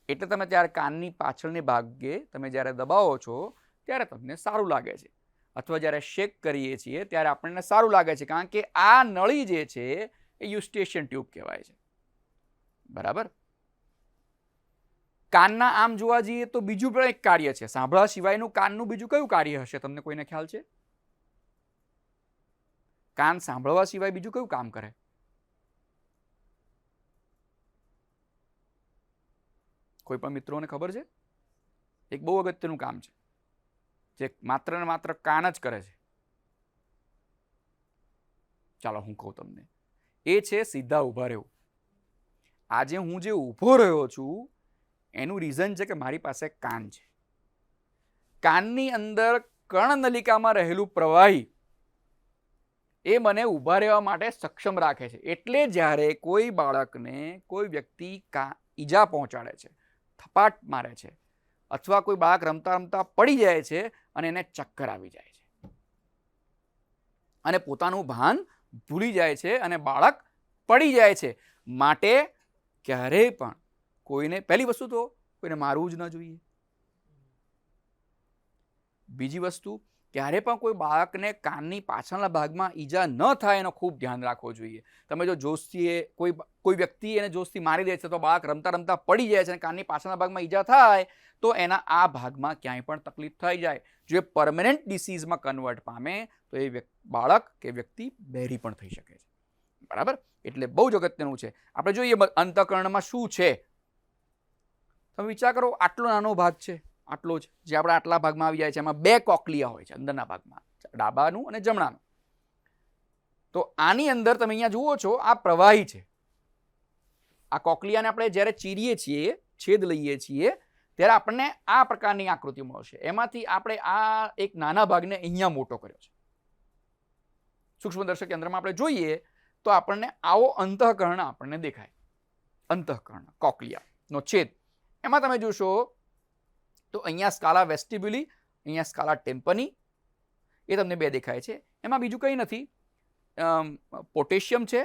એટલે તમે ત્યારે કાનની પાછળની ભાગે તમે જ્યારે દબાવો છો ત્યારે તમને સારું લાગે છે, અથવા જ્યારે શેક કરીએ છીએ ત્યારે આપણને સારું લાગે છે, કારણ કે આ નળી જે છે એ યુસ્ટેશિયન ટ્યુબ કહેવાય છે. બરાબર. કાનના આમ જોવા જઈએ તો બીજું પણ એક કાર્ય છે. સાંભળવા સિવાયનું કાનનું બીજું કયું કાર્ય હશે? તમને કોઈને ખ્યાલ છે? કાન સાંભળવા સિવાય બીજું કયું કામ કરે? કોઈ પણ મિત્રોને ખબર છે? એક બહુ અગત્યનું કામ છે જે માત્ર ને માત્ર કાન જ કરે છે. ચાલો હું કહું તમને. એ છે સીધા ઊભા રહેવું. આજે હું જે ઊભો રહ્યો છું એનું રીઝન છે કે મારી પાસે કાન છે. કાનની અંદર કર્ણનલિકામાં રહેલું પ્રવાહી એ મને ઊભા રહેવા માટે સક્ષમ રાખે છે. એટલે જ્યારે કોઈ બાળકને કોઈ વ્યક્તિ ઈજા પહોંચાડે છે, થપાટ મારે છે, અથવા કોઈ બાળક રમતા રમતા પડી જાય છે અને એને ચક્કર આવી જાય છે અને પોતાનું ભાન ભૂલી જાય છે અને બાળક પડી જાય છે, માટે ક્યારેય પણ કોઈને, પહેલી વસ્તુ તો કોઈને મારવું જ ન જોઈએ. બીજી વસ્તુ, ક્યારે પણ કોઈ બાળકને કાનની પાછળના ભાગમાં ઈજા ન થાય એનો ખૂબ ધ્યાન રાખવો જોઈએ. તમે જો જોશથી કોઈ વ્યક્તિ એને જોશથી મારી દે છે તો બાળક રમતા રમતા પડી જાય છે અને કાનની પાછળના ભાગમાં ઈજા થાય તો એના આ ભાગમાં ક્યાંય પણ તકલીફ થઈ જાય. જો એ પરમનન્ટ ડિસીઝમાં કન્વર્ટ પામે તો એ બાળક કે વ્યક્તિ બહેરી પણ થઈ શકે છે. બરાબર? એટલે બહુ જ અગત્યનું છે. આપણે જોઈએ અંતઃકરણમાં શું છે. તમે વિચાર કરો, આટલો નાનો ભાગ છે, આટલો જ, જે આપણે આટલા ભાગમાં આવી જાય છે. એમાં 2 કોકલિયા હોય છે અંદરના ભાગમાં, ડાબાનું અને જમણાનું. તો આની અંદર તમે અહીંયા જુઓ છો, આ પ્રવાહી છે. આ કોકલિયાને આપણે જ્યારે ચીરીએ છીએ, છેદ લઈએ છીએ, ત્યારે આપણને આ પ્રકારની આકૃતિ મળશે. એમાંથી આપણે આ એક નાના ભાગને અહીંયા મોટો કર્યો છે. સૂક્ષ્મદર્શક યંત્રમાં આપણે જોઈએ તો આપણને આવો અંતઃકર્ણ આપણને દેખાય. અંતઃકર્ણ, કોકલિયાનો છેદ. એમાં તમે જોશો તો અહીંયા સ્કાલા વેસ્ટિબ્યુલી, અહીંયા સ્કાલા ટેમ્પની, એ તમને 2 દેખાય છે. એમાં બીજું કંઈ નથી, પોટેશિયમ છે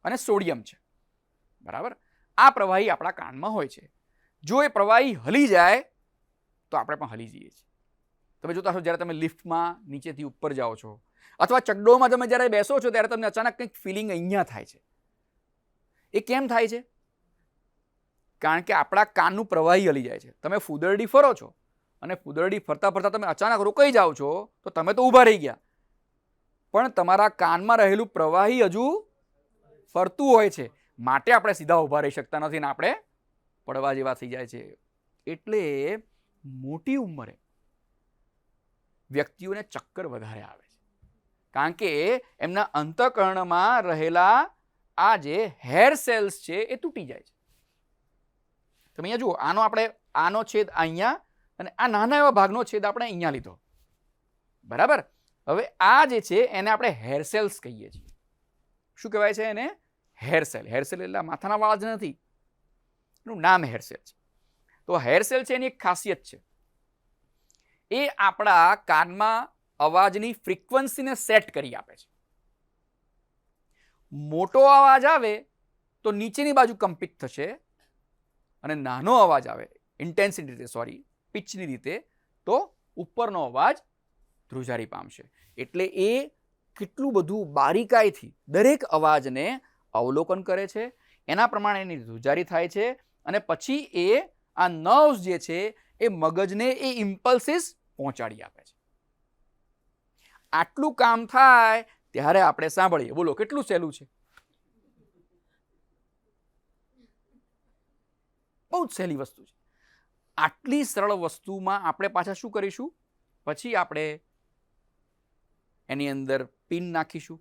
અને સોડિયમ છે. બરાબર? આ પ્રવાહી આપણા કાનમાં હોય છે. જો એ પ્રવાહી હલી જાય તો આપણે પણ હલી જઈએ છીએ. તમે જોતા હશો, જ્યારે તમે લિફ્ટમાં નીચેથી ઉપર જાઓ છો અથવા ચકડોળમાં તમે જ્યારે બેસો છો ત્યારે તમને અચાનક કંઈક ફિલિંગ અહીંયા થાય છે. એ કેમ થાય છે? કારણ કે આપણા કાનનું પ્રવાહી હલી જાય છે. તમે ફૂદરડી ફરો છો અને ફૂદરડી ફરતા ફરતા તમે અચાનક રોકાઈ જાઓ છો તો તમે તો ઊભા રહી ગયા, પણ તમારા કાનમાં રહેલું પ્રવાહી હજુ ફરતું હોય છે. માટે આપણે સીધા ઊભા રહી શકતા નથી ને આપણે પડવા જેવા થઈ જાય છે. એટલે મોટી ઉંમરે વ્યક્તિઓને ચક્કર વધારે આવે છે, કારણ કે એમના અંતઃકરણમાં રહેલા આ જે હેર સેલ્સ છે એ તૂટી જાય છે. તમે અહીંયા જુઓ, આનો છેદ અહીંયા અને આ નાના એવા ભાગનો છેદ આપણે અહીંયા લીધો. બરાબર? હવે આ જે છે એને આપણે હેર સેલ્સ કહીએ છીએ. શું કહેવાય છે એને? Hair cell. હેર સેલ એટલે માથાના વાળ જ નથી, એનું નામ હેર સેલ છે. તો હેર સેલ છે એની એક ખાસિયત છે, એ આપણા કાનમાં અવાજની ફ્રીક્વન્સીને સેટ કરી આપે છે. મોટો અવાજ આવે તો નીચેની બાજુ કંપિત થશે અને નાનો અવાજ આવે ઇન્ટેન્સિટી રીતે, સોરી, પિચની રીતે, તો ઉપરનો અવાજ ધ્રુજારી પામશે. એટલે એ કેટલું બધું બારીકાઈથી દરેક અવાજને અવલોકન કરે છે, એના પ્રમાણે એની ધ્રુજારી થાય છે અને પછી એ આ નર્વ્સ જે છે એ મગજને એ ઇમ્પલ્સિસ પહોંચાડી આપે છે. આટલું કામ થાય ત્યારે આપણે સાંભળીએ. બોલો કેટલું સહેલું છે? બહુ જ સહેલી વસ્તુ છે. આટલી સરળ વસ્તુમાં આપણે પાછા શું કરીશું? પછી આપણે એની અંદર પિન નાખીશું.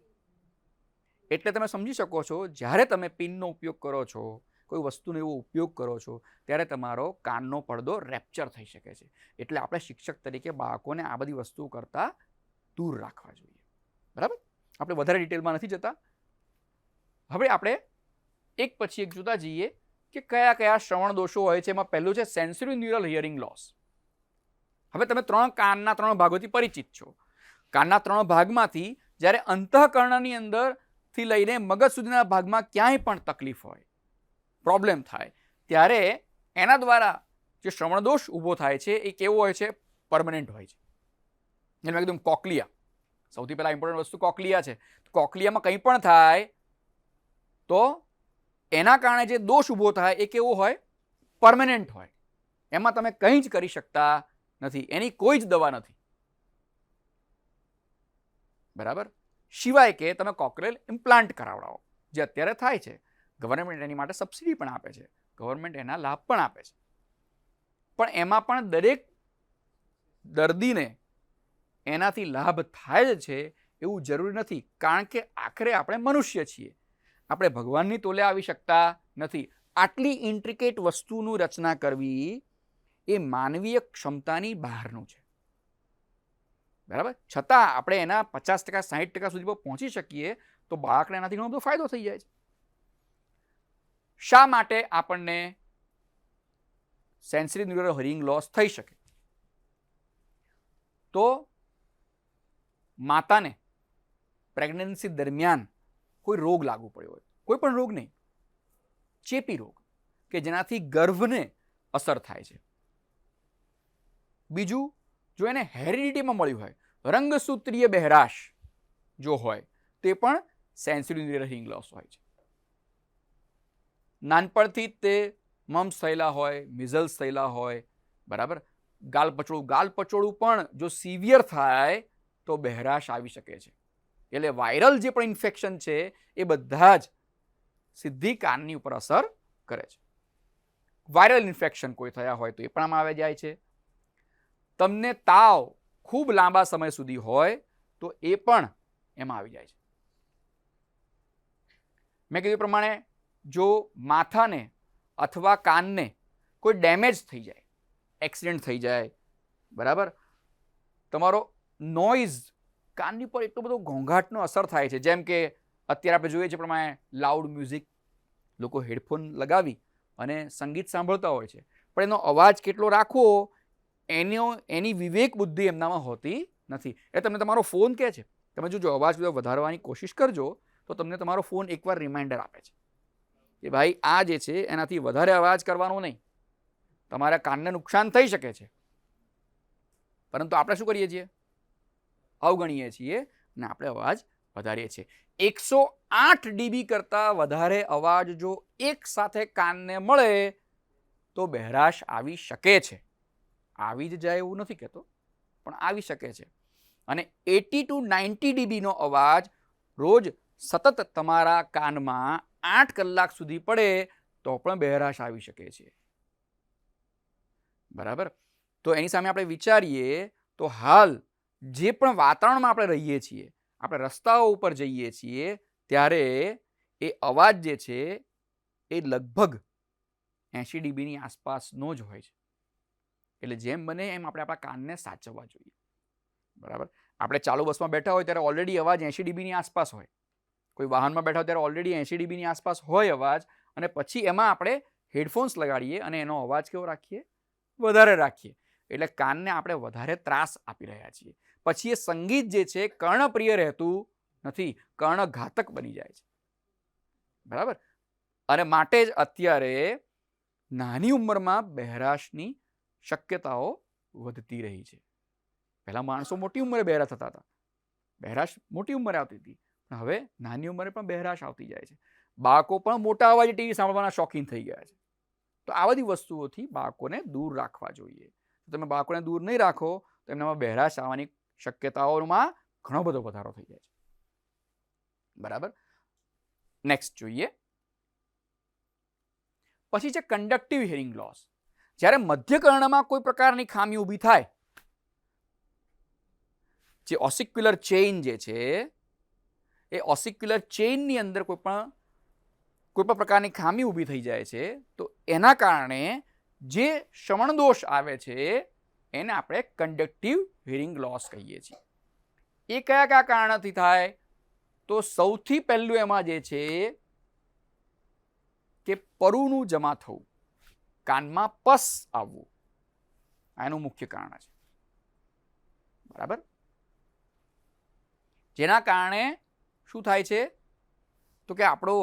એટલે તમે સમજી શકો છો, જ્યારે તમે પિનનો ઉપયોગ કરો છો, કોઈ વસ્તુનો એવો ઉપયોગ કરો છો, ત્યારે તમારો કાનનો પડદો રેપ્ચર થઈ શકે છે. એટલે આપણે શિક્ષક તરીકે બાળકોને આ બધી વસ્તુઓ કરતાં દૂર રાખવા જોઈએ. બરાબર? આપણે વધારે ડિટેલમાં નથી જતા. હવે આપણે એક પછી એક જોતા જઈએ કે કયા કયા શ્રવણ દોષો હોય છે. એમાં પહેલું છે સેન્સરી ન્યુરલ હિયરિંગ લોસ. હવે તમે કાનના 3 ભાગોથી પરિચિત છો. કાનના 3 ભાગમાંથી જ્યારે અંતઃકર્ણની અંદરથી લઈને મગજ સુધીના ભાગમાં ક્યાંય પણ તકલીફ હોય, પ્રોબ્લેમ થાય, ત્યારે એના દ્વારા જે શ્રવણ દોષ ઊભો થાય છે એ કેવો હોય છે? પરમનન્ટ હોય છે. એટલે મેં કીધું કોકલિયા, સૌથી પહેલાં ઇમ્પોર્ટન્ટ વસ્તુ કોકલિયા છે. કોકલિયામાં કંઈ પણ થાય તો એના કારણે જે દોષ ઊભો થાય એ કેવો હોય? પરમનન્ટ હોય. એમાં તમે કંઈ જ કરી શકતા નથી, એની કોઈ જ દવા નથી. બરાબર? સિવાય કે તમે કોકલિયલ ઇમ્પ્લાન્ટ કરાવડાવો, જે અત્યારે થાય છે. ગવર્મેન્ટ એની માટે સબસિડી પણ આપે છે, ગવર્મેન્ટ એના લાભ પણ આપે છે. પણ એમાં પણ દરેક દર્દીને એનાથી લાભ થાય જ છે એવું જરૂરી નથી, કારણ કે આખરે આપણે મનુષ્ય છીએ, આપણે ભગવાનની તોલે આવી શકતા નથી. આટલી ઇન્ટ્રિકેટ વસ્તુનું રચના કરવી એ માનવીય ક્ષમતાની બહારનું છે. બરાબર? છતાં આપણે એના 50% 60% સુધી પહોંચી શકીએ તો બાળકને એનાથી ઘણો બધો ફાયદો થઈ જાય છે. શા માટે આપણને સેન્સરી ન્યુરલ હિયરિંગ લોસ થઈ શકે? તો માતાને પ્રેગ્નન્સી દરમિયાન કોઈ રોગ લાગુ પડ્યો હોય, કોઈ પણ રોગ નહીં, ચેપી રોગ કે જેનાથી ગર્ભને અસર થાય છે. બીજું, જો એને હેરિડિટીમાં મળ્યું હોય, રંગસૂત્રીય બહેરાશ જો હોય, તે પણ સેન્સિટિવ ન્યુરલ હિયરિંગ લોસ હોય છે. નાનપણથી જ તે મમ્સ થયેલા હોય, મિઝલ્સ થયેલા હોય, બરાબર, ગાલપચોળું પણ જો સિવિયર થાય તો બહેરાશ આવી શકે છે. એટલે વાયરલ જે પણ ઇન્ફેક્શન છે એ બધા જ સીધી કાનની ઉપર અસર કરે છે. વાયરલ ઇન્ફેક્શન કોઈ થયા હોય તો એ પણ આમાં આવી જાય છે. તમને તાવ ખૂબ લાંબા સમય સુધી હોય તો એ પણ એમાં આવી જાય છે. મેં કીધું પ્રમાણે જો માથાને અથવા કાનને કોઈ ડેમેજ થઈ જાય, એક્સિડન્ટ થઈ જાય, બરાબર, તમારો નોઇઝ કાનની પર એટલો બધો ઘોંઘાટનો અસર થાય છે. જેમ કે અત્યારે આપણે જોઈએ છીએ પ્રમાણે લાઉડ મ્યુઝિક, લોકો હેડફોન લગાવી અને સંગીત સાંભળતા હોય છે, પણ એનો અવાજ કેટલો રાખવો એની વિવેક બુદ્ધિ એમનામાં હોતી નથી. એ તમને તમારો ફોન કહે છે, તમે જો અવાજ વધારવાની કોશિશ કરજો તો તમને તમારો ફોન એકવાર રિમાઇન્ડર આપે છે કે ભાઈ આ જે છે એનાથી વધારે અવાજ કરવાનો નહીં, તમારા કાનને નુકસાન થઈ શકે છે. પરંતુ આપણે શું કરીએ છીએ? અવગણીએ છીએ અને આપણે અવાજ વધારીએ છીએ. 108 dB કરતાં વધારે અવાજ જો એક સાથે કાનને મળે તો બહેરાશ આવી શકે છે. આવી જ જાય એવું નથી કહેતો, પણ આવી શકે છે. અને 80 to 90 dB નો અવાજ રોજ સતત તમારા કાનમાં 8 કલાક સુધી પડે તો પણ બહેરાશ આવી શકે છે. બરાબર, તો એની સામે આપણે વિચારીએ તો હાલ જે પણ વાતાવરણમાં આપણે રહીએ છીએ, આપણે રસ્તાઓ ઉપર જઈએ છીએ ત્યારે એ અવાજ જે છે એ લગભગ 80 dBની આસપાસનો જ હોય છે. એટલે જેમ બને એમ આપણે આપણા કાનને સાચવવા જોઈએ. બરાબર, આપણે ચાલુ બસમાં બેઠા હોય ત્યારે ઓલરેડી અવાજ 80 dBની આસપાસ હોય, કોઈ વાહનમાં બેઠા હોય ત્યારે ઓલરેડી 80 dBની આસપાસ હોય અવાજ, અને પછી એમાં આપણે હેડફોન્સ લગાડીએ અને એનો અવાજ કેવો રાખીએ? વધારે રાખીએ. એટલે કાનને આપણે વધારે ત્રાસ આપી રહ્યા છીએ. પછી એ સંગીત જે છે કર્ણપ્રિય રહેતું નથી, કર્ણઘાતક બની જાય છે. બરાબર, અને માટે જ અત્યારે નાની ઉંમરમાં બહેરાશની શક્યતાઓ વધતી રહી છે. પહેલા માણસો મોટી ઉંમરે બહેરા થતા હતા, બહેરાશ મોટી ઉંમરે આવતી હતી, પણ હવે નાની ઉંમરે પણ બહેરાશ આવતી જાય છે. બાળકો પણ મોટા અવાજે ટીવી સાંભળવાના શોખીન થઈ ગયા છે. તો આ બધી વસ્તુઓથી બાળકોને દૂર રાખવા જોઈએ. તમે બાળકોને દૂર નહીં રાખો તો એમનામાં બહેરાશ આવવાની શક્યતાઓમાં ઘણો બધો વધારો થઈ જાય છે. બરાબર, નેક્સ્ટ જોઈએ. પછી છે કંડક્ટિવ હિયરિંગ લોસ. જ્યારે મધ્યકર્ણમાં કોઈ પ્રકારની ખામી ઊભી થાય, જે ઓસિક્યુલર ચેઇન જે છે એ ઓસિક્યુલર ચેઇનની અંદર કોઈ પણ પ્રકારની ખામી ઊભી થઈ જાય છે, તો એના કારણે જે શ્રવણ દોષ આવે છે એને આપણે કંડક્ટિવ હિયરિંગ લોસ કહીએ છીએ. એ કયા કયા કારણથી થાય? તો સૌથી પહેલું એમાં જે છે કે પરુનું જમા થવું, કાનમાં પસ આવવું, આ એનું મુખ્ય કારણ છે. બરાબર, જેના કારણે શું થાય છે તો કે આપણો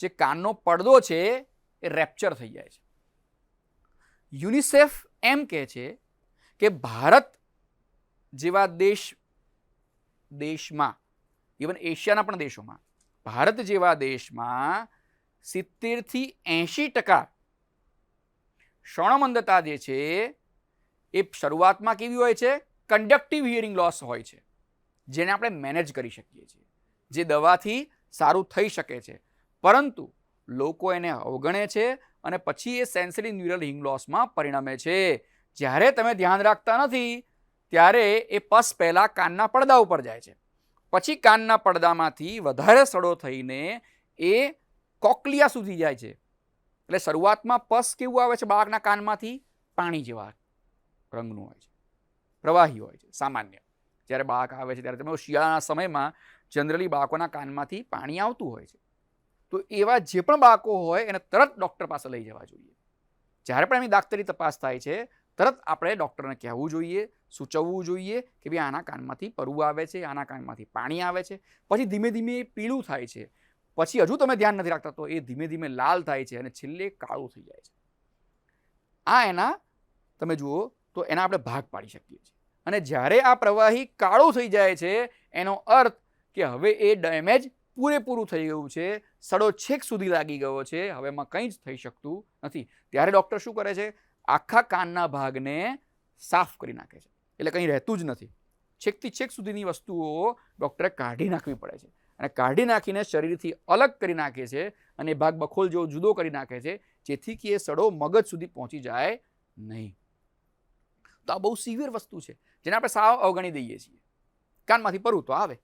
જે કાનનો પડદો છે એ રેપ્ચર થઈ જાય છે. યુનિસેફ એમ કહે છે કે ભારત જેવા દેશમાં, ઇવન એશિયાના પણ દેશોમાં, ભારત જેવા દેશમાં 70 થી 80% શ્રવણમંદતા જે છે એ શરૂઆતમાં કેવી હોય છે? કંડક્ટિવ હિયરિંગ લોસ હોય છે, જેને આપણે મેનેજ કરી શકીએ છીએ, જે દવાથી સારું થઈ શકે છે. પરંતુ લોકો એને અવગણે છે અને પછી એ સેન્સરી ન્યુરલ હિયરિંગ લોસમાં પરિણમે છે. જ્યારે તમે ધ્યાન રાખતા નથી ત્યારે એ પસ પહેલા કાનના પડદા ઉપર જાય છે, પછી કાનના પડદામાંથી વધારે સડો થઈને એ કોક્લિયા સુધી જાય છે. એટલે શરૂઆતમાં પસ કેવું આવે છે? બાળકના કાનમાંથી પાણી જેવા રંગનું હોય છે, પ્રવાહી હોય છે સામાન્ય. જ્યારે બાળક આવે છે ત્યારે તમે શિયાળાના સમયમાં જનરલી બાળકોના કાનમાંથી પાણી આવતું હોય છે. તો એવા જે પણ બાળકો હોય એને તરત ડૉક્ટર પાસે લઈ જવા જોઈએ. જ્યારે પણ એની દાખતરી તપાસ થાય છે તરત આપણે ડૉક્ટરને કહેવું જોઈએ, સૂચવવું જોઈએ કે ભાઈ આના કાનમાંથી પરવું આવે છે, આના કાનમાંથી પાણી આવે છે. પછી ધીમે ધીમે પીળું થાય છે, પછી હજુ તમે ધ્યાન નથી રાખતા તો એ ધીમે ધીમે લાલ થાય છે અને છેલ્લે કાળું થઈ જાય છે. આ એના તમે જુઓ તો એના આપણે ભાગ પાડી શકીએ છીએ. અને જ્યારે આ પ્રવાહી કાળું થઈ જાય છે એનો અર્થ કે હવે એ ડેમેજ પૂરેપૂરું થઈ ગયું છે, સડો છેક સુધી લાગી ગયો છે, હવે એમાં કંઈ જ થઈ શકતું નથી. ત્યારે ડૉક્ટર શું કરે છે? આખા કાનના ભાગને સાફ કરી નાખે છે, એટલે કંઈ રહેતું જ નથી. છેકથી છેક સુધીની વસ્તુઓ ડૉક્ટરે કાઢી નાખવી પડે છે અને કાઢી નાખીને શરીરથી અલગ કરી નાખે છે અને ભાગ બખોલ જેવો જુદો કરી નાખે છે, જેથી કે એ સડો મગજ સુધી પહોંચી જાય નહીં. તો આ બહુ સિવિયર વસ્તુ છે જેને આપણે સાવ અવગણી દઈએ છીએ. કાનમાંથી પરવું તો આવે,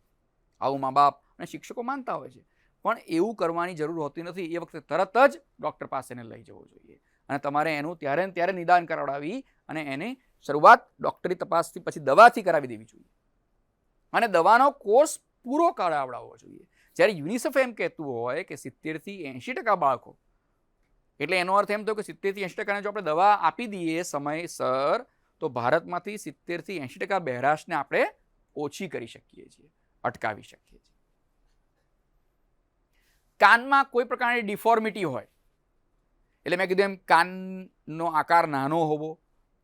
આવું મા બાપ અને શિક્ષકો માનતા હોય છે, પણ એવું કરવાની જરૂર હોતી નથી. એ વખતે તરત જ ડૉક્ટર પાસે લઈ જવું જોઈએ અને તમારે એનું ત્યારે ને ત્યારે નિદાન કરાવડાવી અને એની શરૂઆત ડૉક્ટરી તપાસથી પછી દવાથી કરાવી દેવી જોઈએ અને દવાનો કોર્સ પૂરો કરાવડાવવો જોઈએ. જ્યારે યુનિસેફ એમ કહેતું હોય કે 70થી 80% બાળકો, એટલે એનો અર્થ એમ થયો કે 70થી 80%ને જો આપણે દવા આપી દઈએ સમયસર તો ભારતમાંથી 70થી 80% બહેરાશને આપણે ઓછી કરી શકીએ છીએ, અટકાવી શકીએ છીએ. કાનમાં કોઈ પ્રકારની ડિફોર્મિટી હોય, એટલે મેં કીધું એમ કાનનો આકાર નાનો હોવો,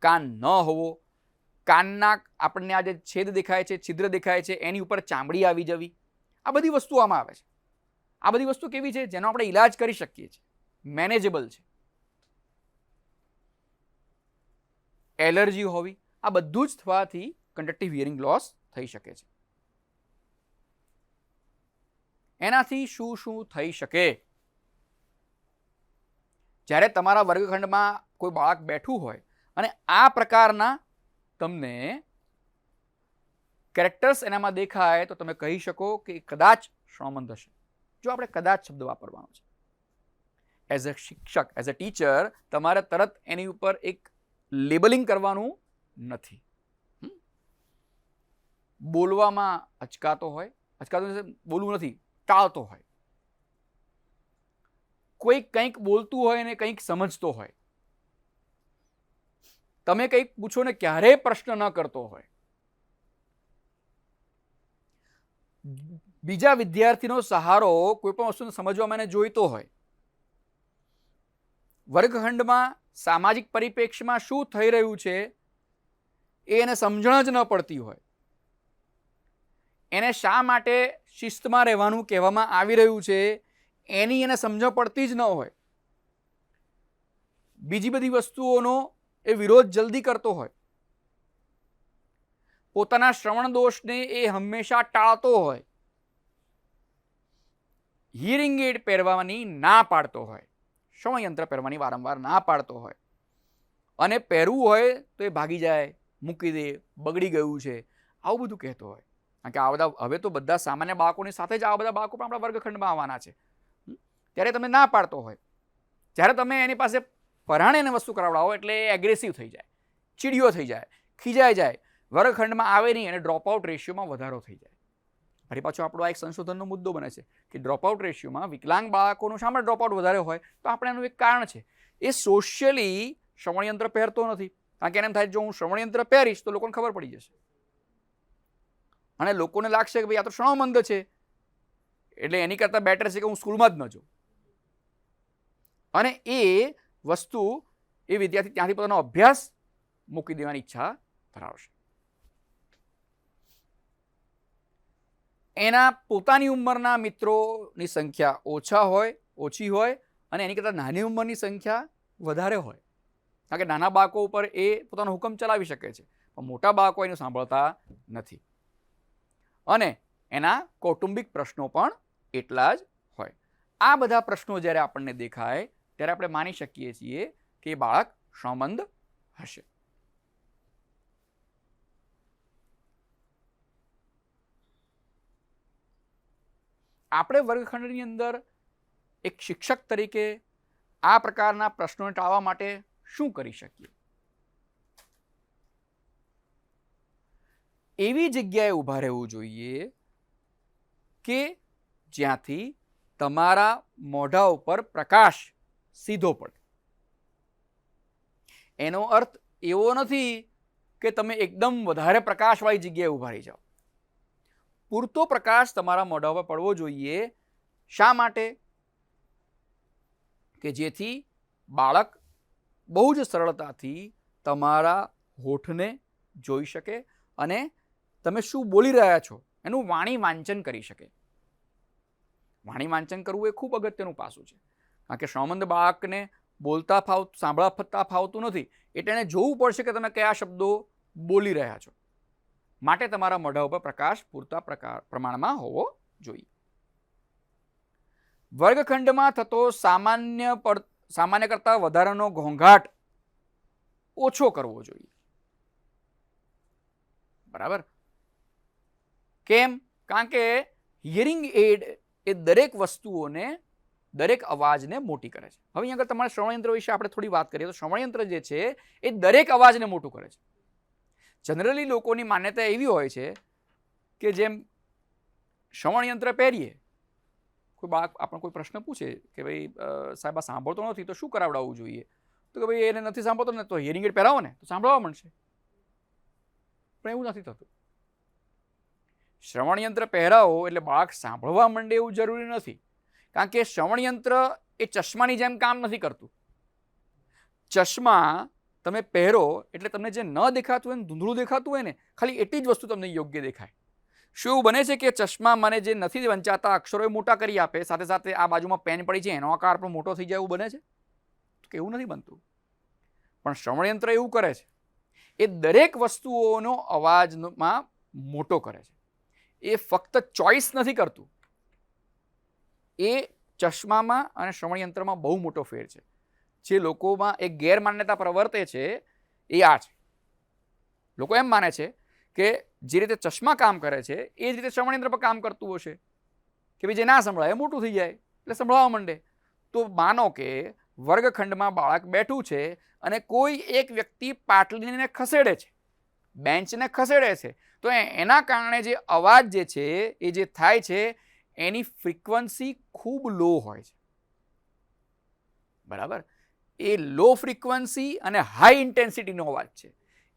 કાન ન હોવો, કાનના આપણને આ જે છેદ દેખાય છે, છિદ્ર દેખાય છે, એની ઉપર ચામડી આવી જવી, આ બધી વસ્તુ આમાં આવે છે. આ બધી વસ્તુ કેવી છે? જેનો આપણે ઈલાજ કરી શકીએ છીએ, મેનેજેબલ છે. એલર્જી હોવી, આ બધું જ થવાથી કંડક્ટિવ હિયરિંગ લોસ થઈ શકે છે. એનાથી શું શું થઈ શકે? જ્યારે તમારા વર્ગખંડમાં કોઈ બાળક બેઠું હોય અને આ પ્રકારના તમને કેરેક્ટર્સ એનામાં દેખાય તો તમે કહી શકો કે કદાચ શ્રવણમંદ હશે. જો આપણે કદાચ શબ્દ વાપરવાનો છે. એઝ અ શિક્ષક, એઝ અ ટીચર તમારે તરત એની ઉપર એક લેબલિંગ કરવાનું નથી. બોલવામાં અચકાતો હોય, બોલવું નથી, ટાળતો હોય, કોઈ કંઈક બોલતું હોય ને કંઈક સમજતો હોય, તમે કંઈક પૂછો ને ક્યારેય પ્રશ્ન ન કરતો હોય, બીજા વિદ્યાર્થીનો સહારો કોઈ પણ વસ્તુને સમજવામાં એને જોઈતો હોય, વર્ગખંડમાં સામાજિક પરિપ્રેક્ષ્યમાં શું થઈ રહ્યું છે એ એને સમજણ જ ન પડતી હોય, એને શા માટે શિસ્તમાં રહેવાનું કહેવામાં આવી રહ્યું છે એની એને સમજણ પડતી જ ન હોય, બીજી બધી વસ્તુઓનો એ વિરોધ જલ્દી કરતો હોય, પોતાના શ્રવણ દોષને એ હંમેશા ટાળતો હોય, હિયરિંગ એડ પહેરવાની ના પાડતો હોય, શ્રવણ યંત્ર પહેરવાની વારંવાર ના પાડતો હોય અને પહેરવું હોય તો એ ભાગી જાય, મૂકી દે, બગડી ગયું છે, આવું બધું કહેતો હોય. કારણ કે આ બધા હવે તો બધા સામાન્ય બાળકોની સાથે જ આવા બધા બાળકો પણ આપણા વર્ગખંડમાં આવવાના છે. ત્યારે તમે ના પાડતો હોય, જ્યારે તમે એની પાસે પરાણે એને વસ્તુ કરાવડાવો એટલે એ એગ્રેસિવ થઈ જાય, ચીડિયો થઈ જાય, ખીજાઈ જાય, વર્ગખંડમાં આવે નહીં અને ડ્રોપઆઉટ રેશિયોમાં વધારો થઈ જાય. ફરી પાછો આપણો આ એક સંશોધનનો મુદ્દો બને છે કે ડ્રોપઆઉટ રેશિયોમાં વિકલાંગ બાળકોનું શા માટે ડ્રોપઆઉટ વધારે હોય? તો આપણે એનું એક કારણ છે, એ સોશિયલી શ્રવણયંત્ર પહેરતો નથી. કારણ કે એને એમ થાય જો હું શ્રવણયંત્ર પહેરીશ તો લોકોને ખબર પડી જશે અને લોકોને લાગશે કે ભાઈ આ તો શ્રવણમંદ છે, એટલે એની કરતાં બેટર છે કે હું સ્કૂલમાં જ ન જાઉં. અને એ વસ્તુ એ વિદ્યાર્થી ત્યાંથી પોતાનો અભ્યાસ મૂકી દેવાની ઈચ્છા ધરાવશે. એના પોતાની ઉંમરના મિત્રોની સંખ્યા ઓછી હોય અને એની કરતાં નાની ઉંમરની સંખ્યા વધારે હોય. કારણ કે નાના બાળકો ઉપર એ પોતાનો હુકમ ચલાવી શકે છે, પણ મોટા બાળકો એનું સાંભળતા નથી અને એના કૌટુંબિક પ્રશ્નો પણ એટલા જ હોય. આ બધા પ્રશ્નો જ્યારે આપણને દેખાય ત્યારે આપણે માની શકીએ છીએ કે બાળક શ્રવણમંદ હશે. આપણે વર્ગખંડની અંદર એક શિક્ષક તરીકે આ પ્રકારના પ્રશ્નોને ટાળવા માટે શું કરી શકીએ? એવી જગ્યાએ ઊભા રહેવું જોઈએ કે જ્યાંથી તમારા મોઢા ઉપર પ્રકાશ સીધો પડે. એનો અર્થ એવો નથી કે તમે એકદમ વધારે પ્રકાશવાળી જગ્યાએ ઊભા રહી જાઓ. પૂરતો પ્રકાશ તમારા મોઢા ઉપર પડવો જોઈએ, શા માટે? કે જેથી બાળક બહુ જ સરળતાથી તમારા હોઠને જોઈ શકે અને તમે શું બોલી રહ્યા છો એનું વાણી વાંચન કરી શકે. વાણી વાંચન કરવું એ ખૂબ અગત્યનું પાસું છે, કારણ કે શ્રવણમંદ બાળકને બોલતા સાંભળતા ફાવતું નથી, એટલે એને જોવું પડશે કે તમે કયા શબ્દો બોલી રહ્યા છો. માટે તમારા મોઢા ઉપર પ્રકાશ પૂરતા પ્રમાણમાં હોવો જોઈએ. વર્ગખંડમાં થતો સામાન્ય કરતાં વધારાનો ઘોંઘાટ ઓછો કરવો જોઈએ. બરાબર? કેમ? કારણ કે હિયરિંગ એડ એ દરેક વસ્તુઓને, દરેક અવાજને મોટી કરે છે. હવે અહીં આગળ તમારા શ્રવણયંત્ર વિશે આપણે થોડી વાત કરીએ તો શ્રવણયંત્ર જે છે એ દરેક અવાજને મોટું કરે છે. જનરલી લોકોની માન્યતા એવી હોય છે કે જેમ શ્રવણયંત્ર પહેરીએ, કોઈ બાળક આપણને કોઈ પ્રશ્ન પૂછે કે ભાઈ સાહેબ આ સાંભળતો નથી તો શું કરાવડાવવું જોઈએ? તો કે ભાઈ એને નથી સાંભળતો ને તો હિયરિંગ એડ પહેરાવો ને તો સાંભળવા મળશે. પણ એવું નથી થતું. શ્રવણયંત્ર પહેરાવો એટલે બાળક સાંભળવા માંડે એવું જરૂરી નથી, કારણ કે શ્રવણયંત્ર એ ચશ્માની જેમ કામ નથી કરતું. ચશ્મા તમે પહેરો એટલે તમને જે ન દેખાતું હોય ને, ધૂંધળું દેખાતું હોય ને, ખાલી એટલી જ વસ્તુ તમને યોગ્ય દેખાય. શું એવું બને છે કે ચશ્મા મને જે નથી વંચાતા અક્ષરો મોટા કરી આપે, સાથે સાથે આ બાજુમાં પેન પડી છે એનો આકાર પણ મોટો થઈ જાય એવું બને છે? કે એવું નથી બનતું. પણ શ્રવણયંત્ર એવું કરે છે, એ દરેક વસ્તુઓનો અવાજમાં મોટો કરે છે. એ ફક્ત ચોઇસ નથી કરતું, એ ચશ્મામાં અને શ્રવણયંત્રમાં બહુ મોટો ફેર છે. જે લોકોમાં એક ગેરમાન્યતા પ્રવર્તે છે એ આ છે. લોકો એમ માને છે કે જે રીતે ચશ્મા કામ કરે છે એ જ રીતે શ્રવણયંત્ર પર કામ કરતું હશે, કે ભાઈ જે ના સંભળાય મોટું થઈ જાય એટલે સંભળાવા માંડે. તો માનો કે વર્ગખંડમાં બાળક બેઠું છે અને કોઈ એક વ્યક્તિ પાટલીને ખસેડે છે, બેન્ચને ખસેડે છે, તો એના કારણે જે અવાજ જે છે એ જે થાય છે એની ફ્રીક્વન્સી ખૂબ લો હોય છે. બરાબર? એ લો ફ્રીક્વન્સી અને હાઈ ઇન્ટેન્સિટીનો અવાજ છે,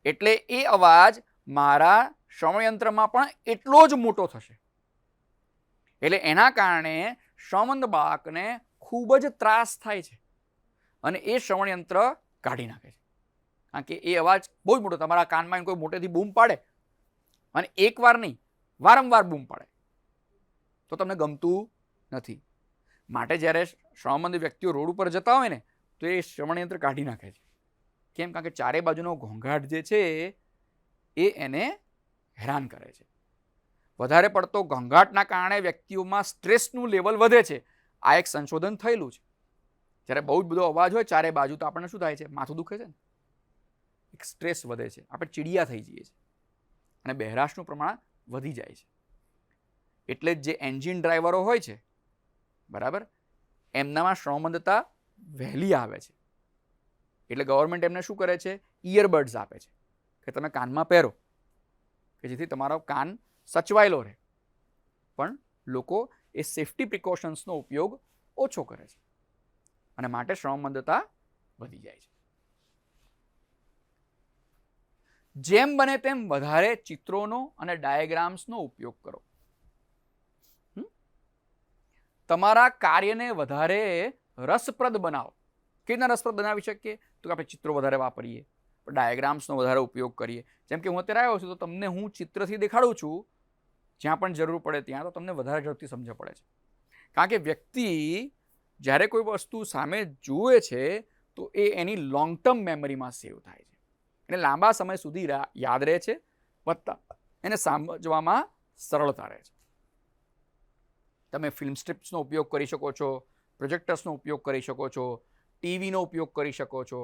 એટલે એ અવાજ મારા શ્રવણયંત્રમાં પણ એટલો જ મોટો થશે. એટલે એના કારણે શ્રવણમંદ બાળકને ખૂબ જ ત્રાસ થાય છે અને એ શ્રવણયંત્ર કાઢી નાખે છે. કારણ કે એ અવાજ બહુ જ મોટો, તમારા કાનમાં કોઈ મોટેથી બૂમ પાડે અને એકવાર નહીં વારંવાર બૂમ પાડે તો તમને ગમતું નથી. માટે જ્યારે શ્રવણમંદ વ્યક્તિઓ રોડ ઉપર જતા હોય ને તો એ શ્રવણયંત્ર કાઢી નાખે છે. કેમ? કારણ કે ચારે બાજુનો ઘોંઘાટ જે છે એ એને હેરાન કરે છે. વધારે પડતો ઘોંઘાટના કારણે વ્યક્તિઓમાં સ્ટ્રેસનું લેવલ વધે છે. આ એક સંશોધન થયેલું છે. જ્યારે બહુ જ બધો અવાજ હોય ચારે બાજુ તો આપણને શું થાય છે? માથું દુખે છે ને, એક સ્ટ્રેસ વધે છે, આપણે ચીડિયા થઈ જઈએ છીએ અને બહેરાશનું પ્રમાણ વધી જાય છે. એટલે જ જે એન્જિન ડ્રાઈવરો હોય છે, બરાબર, એમનામાં શ્રવણમંદતા વહેલી આવે છે. એટલે ગવર્મેન્ટ એમને શું કરે છે? ઇયરબડ્સ આપે છે કે તમે કાનમાં પહેરો, કે જેથી તમારો કાન સચવાયેલો રહે. પણ લોકો એ સેફ્ટી પ્રિકોશન્સનો ઉપયોગ ઓછો કરે છે અને માટે શ્રવણમંદતા વધી જાય છે. જેમ બને તેમ વધારે ચિત્રોનો અને ડાયાગ્રામ્સનો ઉપયોગ કરો. તમારા કાર્યને વધારે રસપ્રદ બનાવો. કેવી રીતના રસપ્રદ બનાવી શકીએ? તો આપણે ચિત્રો વધારે વાપરીએ, ડાયાગ્રામ્સનો વધારે ઉપયોગ કરીએ. જેમ કે હું અત્યારે આવ્યો છું તો તમને હું ચિત્રથી દેખાડું છું, જ્યાં પણ જરૂર પડે ત્યાં, તો તમને વધારે ઝડપથી સમજ પડે છે. કારણ કે વ્યક્તિ જ્યારે કોઈ વસ્તુ સામે જુએ છે તો એ એની લોંગ ટર્મ મેમરીમાં સેવ થાય છે, એને લાંબા સમય સુધી યાદ રહે છે, વત્તા એને સમજવામાં સરળતા રહે છે. તમે ફિલ્મ સ્ટ્રીપ્સનો ઉપયોગ કરી શકો છો, પ્રોજેક્ટર્સનો ઉપયોગ કરી શકો છો, ટીવીનો ઉપયોગ કરી શકો છો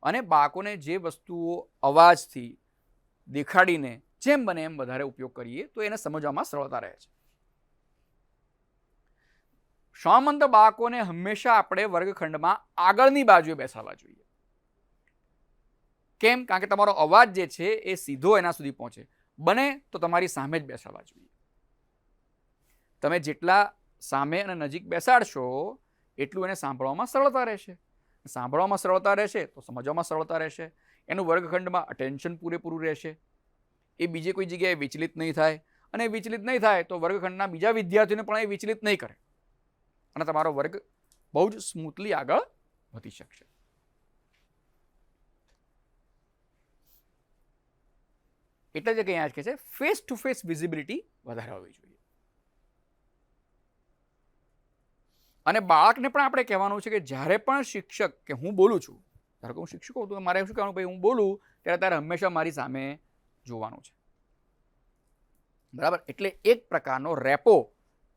અને બાળકોને જે વસ્તુઓ અવાજથી દેખાડીને જેમ બને એમ વધારે ઉપયોગ કરીએ તો એને સમજવામાં સરળતા રહે છે. શ્રવણમંદ બાળકોને હંમેશા આપણે વર્ગખંડમાં આગળની બાજુએ બેસાડવા જોઈએ. કેમ? કારણ કે તમારો અવાજ જે છે એ સીધો એના સુધી પહોંચે. બને તો તમારી સામે જ બેસાડવા જોઈએ. તમે જેટલા સામે અને નજીક બેસાડશો એટલું એને સાંભળવામાં સરળતા રહેશે. સાંભળવામાં સરળતા રહેશે તો સમજવામાં સરળતા રહેશે. એનું વર્ગખંડમાં અટેન્શન પૂરેપૂરું રહેશે. એ બીજે કોઈ જગ્યાએ વિચલિત નહીં થાય, અને વિચલિત નહીં થાય તો વર્ગખંડના બીજા વિદ્યાર્થીઓને પણ એ વિચલિત નહીં કરે. અને તમારો વર્ગ બહુ જ સ્મૂથલી આગળ વધી શકશે. એટલે જ અહીંયા કહે છે ફેસ ટુ ફેસ વિઝિબિલિટી વધારે હોવી જોઈએ. અને બાળકને પણ આપણે કહેવાનું છે કે જ્યારે પણ શિક્ષક કે હું બોલું છું, ધારો કે હું શિક્ષક હોઉં તો મારે શું કહેવાનું, ભાઈ હું બોલું ત્યારે તારે હંમેશા મારી સામે જોવાનું છે. બરાબર? એટલે એક પ્રકારનો રેપો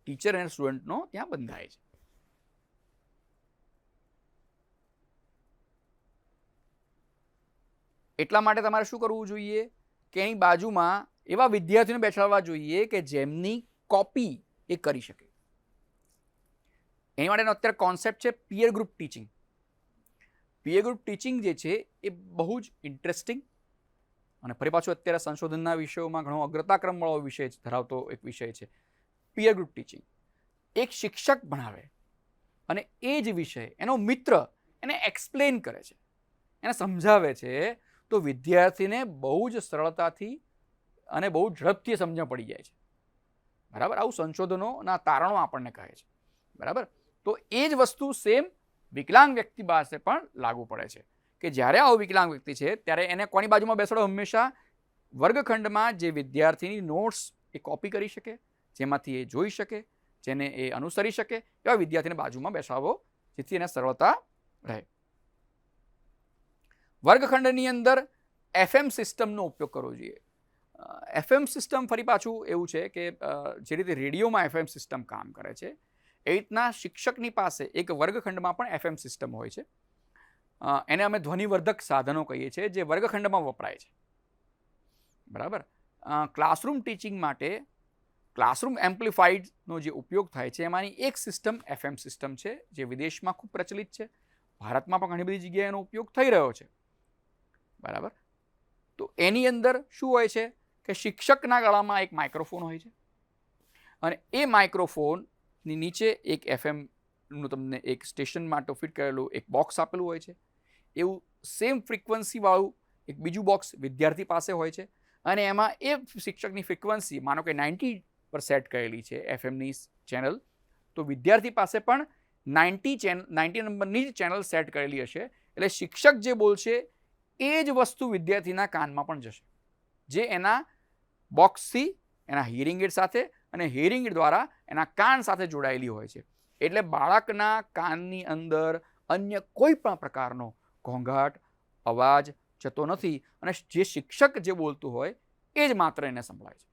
ટીચર અને સ્ટુડન્ટનો ત્યાં બંધાય છે. એટલા માટે તમારે શું કરવું જોઈએ કે એની બાજુમાં એવા વિદ્યાર્થીઓને બેસાડવા જોઈએ કે જેમની કોપી એ કરી શકે. એની માટેનો અત્યારે કોન્સેપ્ટ છે પિયર ગ્રુપ ટીચિંગ. પિયર ગ્રુપ ટીચિંગ જે છે એ બહુ જ ઇન્ટરેસ્ટિંગ અને ફરી પાછું અત્યારે સંશોધનના વિષયોમાં ઘણો અગ્રતાક્રમવાળો વિષય ધરાવતો એક વિષય છે પિયર ગ્રુપ ટીચિંગ. એક શિક્ષક ભણાવે અને એ જ વિષય એનો મિત્ર એને એક્સપ્લેન કરે છે, એને સમજાવે છે, તો વિદ્યાર્થીને બહુ જ સરળતાથી અને બહુ ઝડપથી સમજણ પડી જાય છે. બરાબર? આવું સંશોધનોના તારણો આપણને કહે છે. બરાબર? તો એ જ વસ્તુ સેમ વિકલાંગ વ્યક્તિ પાસે પણ લાગુ પડે છે કે જ્યારે આવો વિકલાંગ વ્યક્તિ છે ત્યારે એને કોની બાજુમાં બેસાડો, હંમેશા વર્ગખંડમાં જે વિદ્યાર્થીની નોટ્સ એ કોપી કરી શકે, જેમાંથી એ જોઈ શકે, જેને એ અનુસરી શકે, એવા વિદ્યાર્થીને બાજુમાં બેસાડવો જેથી એને સરળતા રહે. વર્ગખંડની અંદર FM સિસ્ટમનો ઉપયોગ કરવો જોઈએ. FM સિસ્ટમ ફરી પાછું એવું છે કે જે રીતે રેડિયોમાં FM સિસ્ટમ કામ કરે છે એ રીતના શિક્ષકની પાસે એક વર્ગખંડમાં પણ FM સિસ્ટમ હોય છે. એને અમે ધ્વનિવર્ધક સાધનો કહીએ છીએ જે વર્ગખંડમાં વપરાય છે. બરાબર? ક્લાસરૂમ ટીચિંગ માટે ક્લાસરૂમ એમ્પ્લિફાઈડનો જે ઉપયોગ થાય છે એમાંની એક સિસ્ટમ FM સિસ્ટમ છે જે વિદેશમાં ખૂબ પ્રચલિત છે. ભારતમાં પણ ઘણી બધી જગ્યાએ એનો ઉપયોગ થઈ રહ્યો છે. બરાબર? તો એની અંદર શું હોય છે કે શિક્ષકના ગળામાં એક માઇક્રોફોન હોય છે અને એ માઇક્રોફોનની નીચે એક FMનું તમને એક સ્ટેશન માટે ફિટ કરેલું એક બોક્સ આપેલું હોય છે. એવું સેમ ફ્રીક્વન્સીવાળું એક બીજું બોક્સ વિદ્યાર્થી પાસે હોય છે અને એમાં એ શિક્ષકની ફ્રીક્વન્સી માનો કે 90 પર સેટ કરેલી છે FMની ચેનલ, તો વિદ્યાર્થી પાસે પણ 90 નંબરની જ ચેનલ સેટ કરેલી હશે. એટલે શિક્ષક જે બોલશે એ જ વસ્તુ વિદ્યાર્થીના કાનમાં પણ જશે, જે એના બોક્સથી એના હિયરિંગ એડ સાથે અને હિયરિંગ એડ દ્વારા એના કાન સાથે જોડાયેલી હોય છે. એટલે બાળકના કાનની અંદર અન્ય કોઈ પણ પ્રકારનો ઘોંઘાટ, અવાજ જતો નથી અને જે શિક્ષક જે બોલતું હોય એ જ માત્ર એને સંભળાય છે.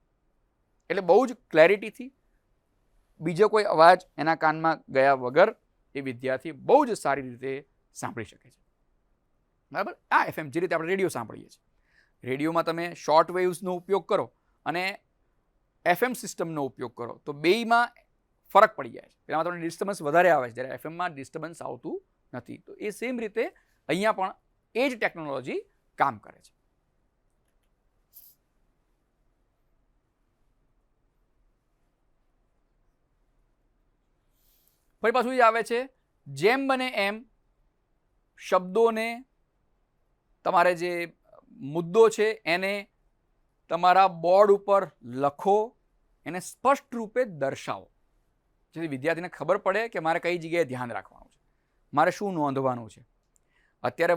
એટલે બહુ જ ક્લેરિટીથી બીજો કોઈ અવાજ એના કાનમાં ગયા વગર એ વિદ્યાર્થી બહુ જ સારી રીતે સાંભળી શકે છે. બરાબર? આ FM જે રીતે આપણે રેડિયો સાંભળીએ છીએ, રેડિયોમાં તમે શોર્ટ વેવ્સનો ઉપયોગ કરો અને FM સિસ્ટમનો ઉપયોગ કરો તો બેયમાં ફરક પડી જાય છે. પેલામાં તમને ડિસ્ટર્બન્સ વધારે આવે છે જ્યારે FMમાં ડિસ્ટર્બન્સ આવતું નથી. તો એ સેમ રીતે અહીંયા પણ એ જ ટેકનોલોજી કામ કરે છે. ફરી પાછું જ આવે છે જેમ બને એમ શબ્દોને, તમારે જે મુદ્દો છે એને તમારા બોર્ડ ઉપર લખો, એને સ્પષ્ટ રૂપે દર્શાવો જેથી વિદ્યાર્થીને ખબર પડે કે મારે કઈ જગ્યાએ ધ્યાન રાખવાનું છે, મારે શું નોંધવાનું છે. અત્યારે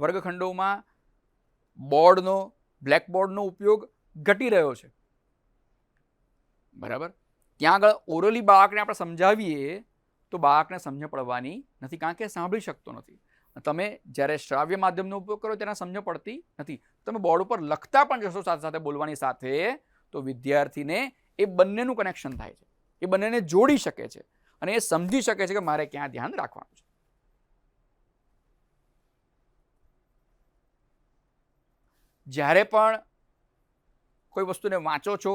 વર્ગખંડોમાં બોર્ડનો, બ્લેકબોર્ડનો ઉપયોગ ઘટી રહ્યો છે. બરાબર? ત્યાં આગળ ઓરલી બાળકને આપણે સમજાવીએ તો બાળકને સમજ પડવાની નથી કારણ કે સાંભળી શકતો નથી. તમે જ્યારે શ્રાવ્ય માધ્યમનો ઉપયોગ કરો ત્યારે સમજ પડતી નથી. તમે બોર્ડ ઉપર લખતા પણ જશો સાથે સાથે બોલવાની સાથે તો વિદ્યાર્થીને એ બંનેનું કનેક્શન થાય છે, એ બંનેને જોડી શકે છે અને એ સમજી શકે છે કે મારે ક્યાં ધ્યાન રાખવાનું છે. જ્યારે પણ કોઈ વસ્તુને વાંચો છો,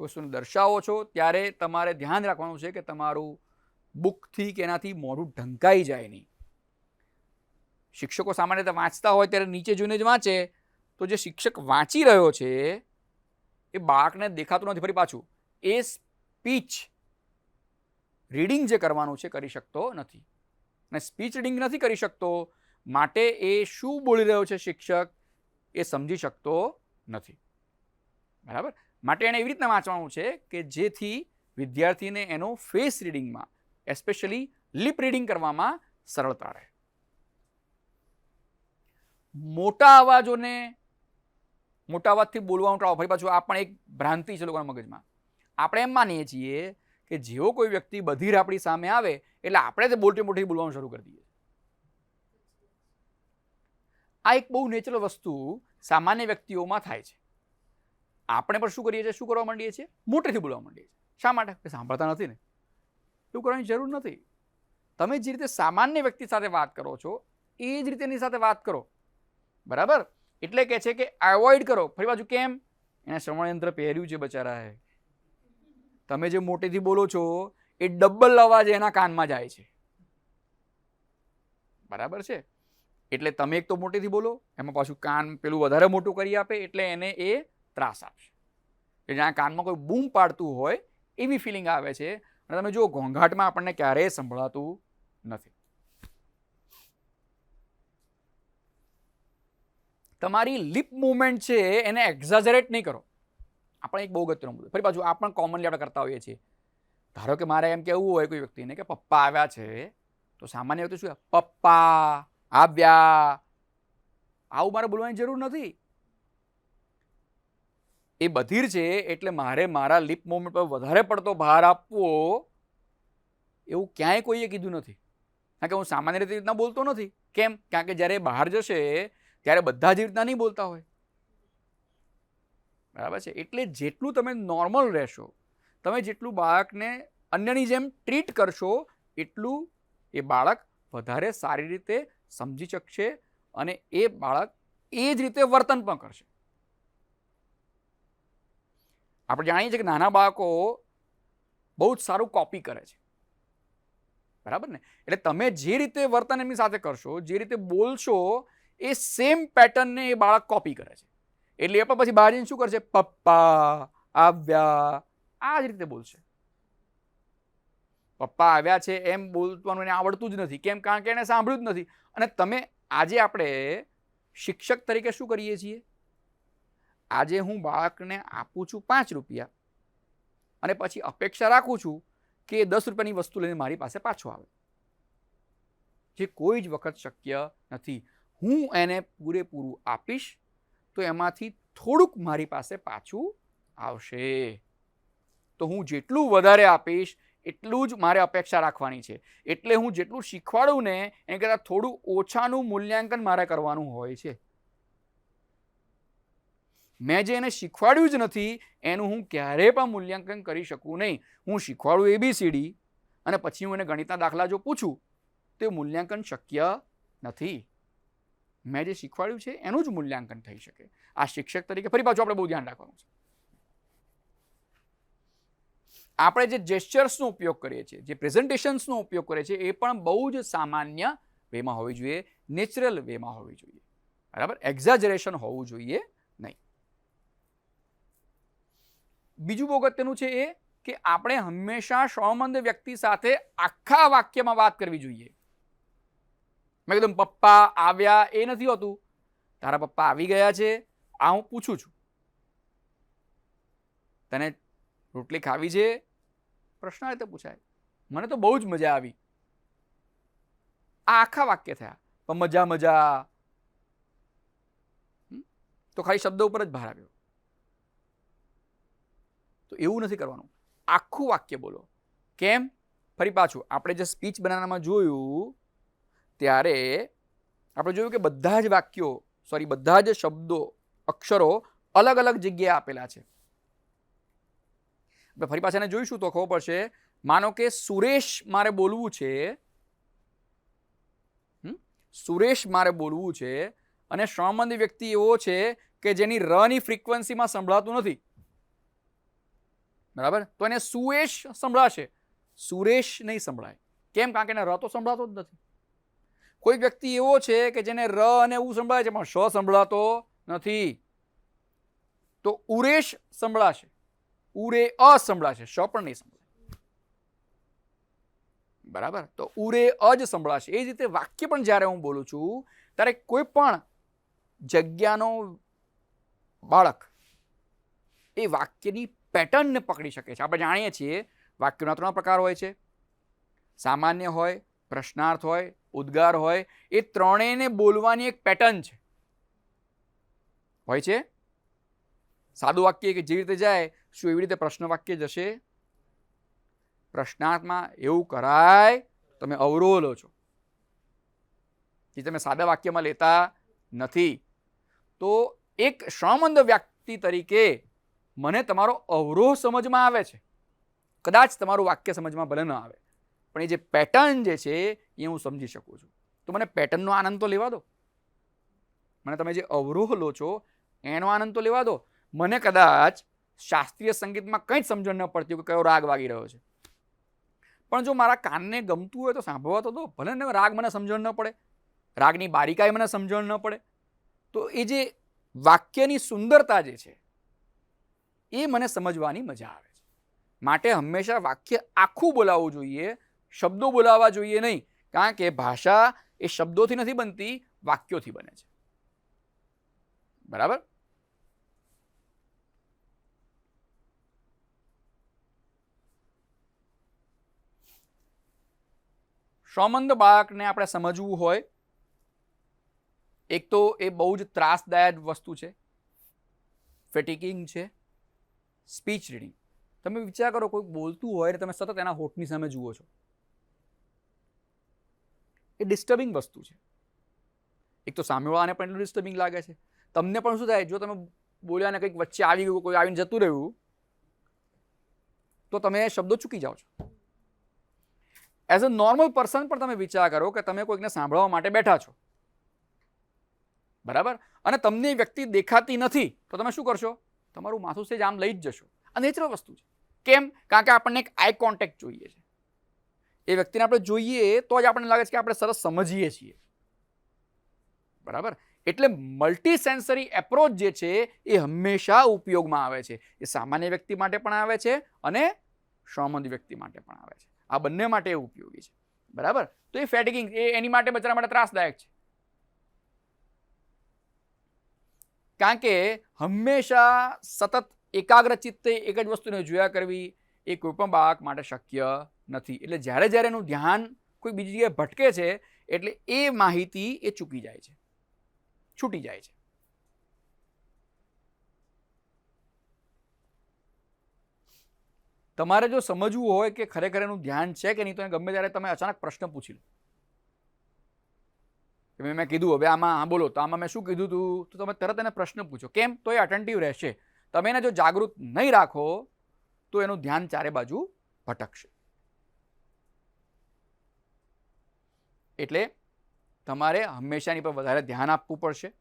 કોઈ વસ્તુને દર્શાવો છો ત્યારે તમારે ધ્યાન રાખવાનું છે કે તમારું બુકથી કે એનાથી મોઢું ઢંકાઈ જાય નહીં. શિક્ષકો સામાન્ય રીતે વાંચતા હોય ત્યારે નીચે જોઈને જ વાંચે, તો જે શિક્ષક વાંચી રહ્યો છે એ બાળકને દેખાતું નથી. ફરી પાછું એ સ્પીચ રીડિંગ જે કરવાનું છે કરી શકતો નથી અને સ્પીચ રીડિંગ નથી કરી શકતો માટે એ શું બોલી રહ્યો છે શિક્ષક એ સમજી શકતો નથી. બરાબર? માટે એને એવી રીતના વાંચવાનું છે કે જેથી વિદ્યાર્થીને એનો ફેસ રીડિંગમાં એસ્પેશિયલી લિપ રીડિંગ કરવામાં સરળતા રહે. મોટા અવાજથી બોલવાનું ટાળો. ફરી પાછું આ પણ એક ભ્રાંતિ છે લોકોના મગજમાં. આપણે એમ માનીએ છીએ કે જેવો કોઈ વ્યક્તિ બધિર આપણી સામે આવે એટલે આપણે તે મોટી બોલવાનું શરૂ કરી દઈએ. આ એક બહુ નેચરલ વસ્તુ સામાન્ય વ્યક્તિઓમાં થાય છે. આપણે પણ શું કરીએ છીએ, શું કરવા માંડીએ છીએ, મોટેથી બોલવા માંડીએ છીએ. શા માટે? સાંભળતા નથી ને. એવું કરવાની જરૂર નથી. તમે જે રીતે સામાન્ય વ્યક્તિ સાથે વાત કરો છો એ જ રીતે એની સાથે વાત કરો. બરાબર? એટલે કહે છે કે એવોઇડ કરો. ફરી બાજુ કેમ? એને શ્રવણ યંત્ર પહેર્યું છે બચારાએ. તમે જે મોટેથી બોલો છો એ ડબલ અવાજ એના કાનમાં જાય છે. બરાબર છે? એટલે તમે એક તો મોટેથી બોલો, એમાં પાછું કાન પેલું વધારે મોટું કરી આપે એટલે એને એ ત્રાસ આપશે. એટલે જ્યાં કાનમાં કોઈ બૂમ પાડતું હોય એવી ફિલિંગ આવે છે. અને તમે જુઓ ઘોંઘાટમાં આપણને ક્યારેય સંભળાતું નથી. તમારી લિપ મુવમેન્ટ છે એને એક્ઝાજરેટ નહીં કરો. આપણે એક બહુ અગત્યનો મુદ્દો. ફરી પાછું આ પણ કોમનલી આપણે કરતા હોઈએ છીએ. ધારો કે મારે એમ કહેવું હોય કોઈ વ્યક્તિને કે પપ્પા આવ્યા છે, તો સામાન્ય વ્યક્તિ શું પપ્પા આવ્યા, આવું મારે બોલવાની જરૂર નથી. એ બધિર છે એટલે મારે મારા લિપ મુવમેન્ટ પર વધારે પડતો ભાર આપવો એવું ક્યાંય કોઈએ કીધું નથી. કારણ કે હું સામાન્ય રીતના બોલતો નથી. કેમ? કારણ કે જ્યારે બહાર જશે ત્યારે બધા જ રીતના નહીં બોલતા હોય. બરાબર છે? એટલે જેટલું તમે નોર્મલ રહેશો, તમે જેટલું બાળકને અન્યની જેમ ટ્રીટ કરશો એટલું એ બાળક વધારે સારી રીતે સમજી શકશે અને એ બાળક એ જ રીતે વર્તન પણ કરશે. આપણે જાણીએ છીએ કે નાના બાળકો બહુ જ સારું કોપી કરે છે. બરાબર ને? એટલે તમે જે રીતે વર્તન એમની સાથે કરશો, જે રીતે બોલશો એ સેમ પેટર્નને એ બાળક કોપી કરે છે. એટલે એ પણ પછી બહાર જઈને શું કરશે? પપ્પા આવ્યા, આ જ રીતે બોલશે. પપ્પા આવ્યા છે એમ બોલવાનું એને આવડતું જ નથી. કેમ? કારણ કે એને સાંભળ્યું જ નથી. અને તમે આજે આપણે શિક્ષક તરીકે શું કરીએ છીએ? આજે હું બાળકને આપું છું 5 રૂપિયા અને પછી અપેક્ષા રાખું છું કે 10 રૂપિયાની વસ્તુ લઈને મારી પાસે પાછો આવે, જે કોઈ જ વખત શક્ય નથી. હું એને પૂરેપૂરું આપીશ તો એમાંથી થોડુંક મારી પાસે પાછું આવશે. તો હું જેટલું વધારે આપીશ એટલું જ મારે અપેક્ષા રાખવાની છે. એટલે હું જેટલું શીખવાડું ને એના કરતાં થોડું ઓછાનું મૂલ્યાંકન મારે કરવાનું હોય છે. મેં જે એને શીખવાડ્યું જ નથી એનું હું ક્યારેય પણ મૂલ્યાંકન કરી શકું નહીં. હું શીખવાડું ABCD અને પછી હું એને ગણિતના દાખલા જો પૂછું તો એ મૂલ્યાંકન શક્ય નથી. મેં જે શીખવાડ્યું છે એનું જ મૂલ્યાંકન થઈ શકે. આ શિક્ષક તરીકે ફરી પાછું આપણે બહુ ધ્યાન રાખવાનું છે. આપણે જે જેસ્ચર્સનો ઉપયોગ કરીએ છીએ, જે પ્રેઝન્ટેશન્સનો ઉપયોગ કરીએ છીએ એ પણ બહુ જ સામાન્ય વેમાં હોવી જોઈએ, નેચરલ વેમાં હોવી જોઈએ. બરાબર? એક્ઝાજરેશન હોવું જોઈએ નહીં. બીજું બહુ અગત્યનું છે એ કે આપણે હંમેશા શ્રવણમંદ વ્યક્તિ સાથે આખા વાક્યમાં વાત કરવી જોઈએ. મેં કીધું પપ્પા આવ્યા એ નથી હોતું. તારા પપ્પા આવી ગયા છે આ હું પૂછું છું. તને રોટલી ખાવી છે? પ્રશ્ન રીતે પૂછાય. મને તો બહુ જ મજા આવી. આ આખા વાક્ય થયા. પણ મજા તો ખાલી શબ્દ ઉપર જ ભાર આવ્યો. તો એવું નથી કરવાનું. આખું વાક્ય બોલો. કેમ? ફરી પાછું આપણે જે સ્પીચ બનાવવામાં જોયું ત્યારે આપણે જોયું કે બધા જ વાક્યો બધા જ શબ્દો અક્ષરો અલગ અલગ જગ્યાએ આપેલા છે. આપણે ફરી પાછા એને જોઈશું તો ખબર પડશે. માનો કે સુરેશ મારે બોલવું છે, સુરેશ મારે બોલવું છે અને શ્રવણમંદ વ્યક્તિ એવો છે કે જેની ની ફ્રીક્વન્સીમાં સંભળાતું નથી. બરાબર? તો એને સુએશ સંભળાશે, સુરેશ નહીં સંભળાય. કેમ? કારણ કે એને તો સંભળાતો જ નથી. કોઈ વ્યક્તિ એવો છે કે જેને અને એવું સંભળાય છે પણ સંભળાતો નથી. તો ઉરેશ સંભળાશે, ઉરે સંભળાશે, પણ નહીં સંભળાય. બરાબર? તો ઉરે જ સંભળાશે. એ જ રીતે વાક્ય પણ જ્યારે હું બોલું છું ત્યારે કોઈ પણ જગ્યાનો બાળક એ વાક્યની પેટર્નને પકડી શકે છે. આપણે જાણીએ છીએ વાક્યોના 3 પ્રકાર હોય છે, સામાન્ય હોય, પ્રશ્નાર્થ હોય, ઉદ્ગાર હોય. એ ત્રણેયને બોલવાની એક પેટર્ન છે. હોય છે સાદું વાક્ય કે જેવી રીતે જાય, શું એવી રીતે પ્રશ્ન વાક્ય જશે? પ્રશ્નાર્થમાં એવું કરાય, તમે અવરોહ લો છો, જે તમે સાદા વાક્યમાં લેતા નથી. તો એક શ્રમંદ વ્યક્તિ તરીકે મને તમારો અવરોહ સમજમાં આવે છે. કદાચ તમારું વાક્ય સમજમાં ભલે ન આવે, પણ એ જે પેટર્ન જે છે એ હું સમજી શકું છું. તો મને પેટર્નનો આનંદ તો લેવા દો, મને તમે જે અવરોહ લો છો એનો આનંદ તો લેવા દો. મને કદાચ શાસ્ત્રીય સંગીતમાં કંઈ જ સમજણ ન પડતી હોય કે કયો રાગ વાગી રહ્યો છે, પણ જો મારા કાનને ગમતું હોય તો સાંભળવા તો દો. ભલે ને રાગ મને સમજણ ન પડે, રાગની બારીકાઈ મને સમજણ ન પડે, તો એ જે વાક્યની સુંદરતા જે છે એ મને સમજવાની મજા આવે છે. માટે હંમેશા વાક્ય આખું બોલાવવું જોઈએ, શબ્દો બોલાવવા જોઈએ નહીં. કારણ કે ભાષા એ શબ્દોથી નથી બનતી, વાક્યોથી બને છે. બરાબર? શ્રમંદ બાળકને આપણે સમજવું હોય, એક તો એ બહુ જ ત્રાસદાયક વસ્તુ છે, ફેટિકિંગ છે, સ્પીચ રીડિંગ. તમે વિચાર કરો, કોઈ બોલતું હોય ને તમે સતત એના હોઠની સામે જુઓ છો, એ ડિસ્ટર્બિંગ વસ્તુ છે. એક તો સામેવાળાને પણ એટલું ડિસ્ટર્બિંગ લાગે છે, તમને પણ શું થાય, જો તમે બોલ્યા ને કંઈક વચ્ચે આવી ગયું, કોઈ આવીને જતું રહ્યું, તો તમે શબ્દો ચૂકી જાઓ છો. એઝ અ નોર્મલ પર્સન પણ તમે વિચાર કરો કે તમે કોઈકને સાંભળવા માટે બેઠા છો, બરાબર, અને તમને એ વ્યક્તિ દેખાતી નથી, તો તમે શું કરશો? તમારું માથું સેજ આમ લઈ જ જશો. આ નેચરલ વસ્તુ છે. કેમ? કારણ કે આપણને એક આઈ કોન્ટેક્ટ જોઈએ છે. એ વ્યક્તિને આપણે જોઈએ તો જ આપણને લાગે છે કે આપણે સરસ સમજીએ છીએ. બરાબર? એટલે મલ્ટી સેન્સરી એપ્રોચ જે છે એ હંમેશા ઉપયોગમાં આવે છે. એ સામાન્ય વ્યક્તિ માટે પણ આવે છે અને શ્રમંદ વ્યક્તિ માટે પણ આવે છે. આ બંને માટે ઉપયોગી છે. બરાબર? તો એ ફેટિગિંગ એની માટે બચારા માટે ત્રાસદાયક છે. કારણ કે હંમેશા સતત એકાગ્ર ચિત્તે એક જ વસ્તુને જોયા કરવી એ કોઈ પણ બાળક માટે શક્ય નથી. એટલે જ્યારે જ્યારે એનું ધ્યાન કોઈ બીજી જગ્યાએ ભટકે છે, એટલે એ માહિતી એ ચૂકી જાય છે, છૂટી જાય છે. તમારે જો સમજવું હોય કે ખરેખર એનું ધ્યાન છે કે નહીં, તો ગમે ત્યારે તમે અચાનક પ્રશ્ન પૂછી લો. મેં કીધું હવે આમાં હા બોલો, તો આમાં મેં શું કીધું તું, તો તમે તરત એને પ્રશ્ન પૂછો. કેમ? તો એ અટેન્ટિવ રહેશે. તમે એને જો જાગૃત નહીં રાખો તો એનું ધ્યાન ચારે બાજુ ભટકશે. એટલે તમારે હંમેશા એની પર વધારે ધ્યાન આપવું પડશે.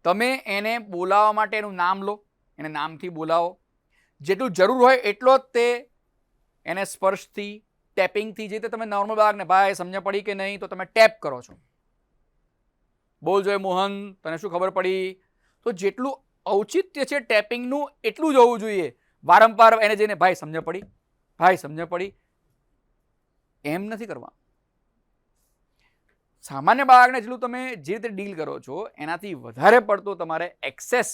તમે એને બોલાવવા માટે એનું નામ લો, એને નામથી બોલાવો. જેટલું જરૂર હોય એટલો જ તે એને સ્પર્શથી, ટેપિંગથી, જે રીતે તમે નોર્મલ બાળકને ભાઈ સમજ પડી કે નહીં તો તમે ટેપ કરો છો. બોલ જોઈએ મોહન, તને શું ખબર પડી? તો જેટલું ઔચિત્ય છે ટેપિંગનું એટલું જ હોવું જોઈએ. વારંવાર એને જઈને ભાઈ સમજ પડી, ભાઈ સમજ પડી, એમ નથી કરવા. સામાન્ય બાળકને જેટલું તમે જે રીતે ડીલ કરો છો એનાથી વધારે પડતો તમારે એક્સેસ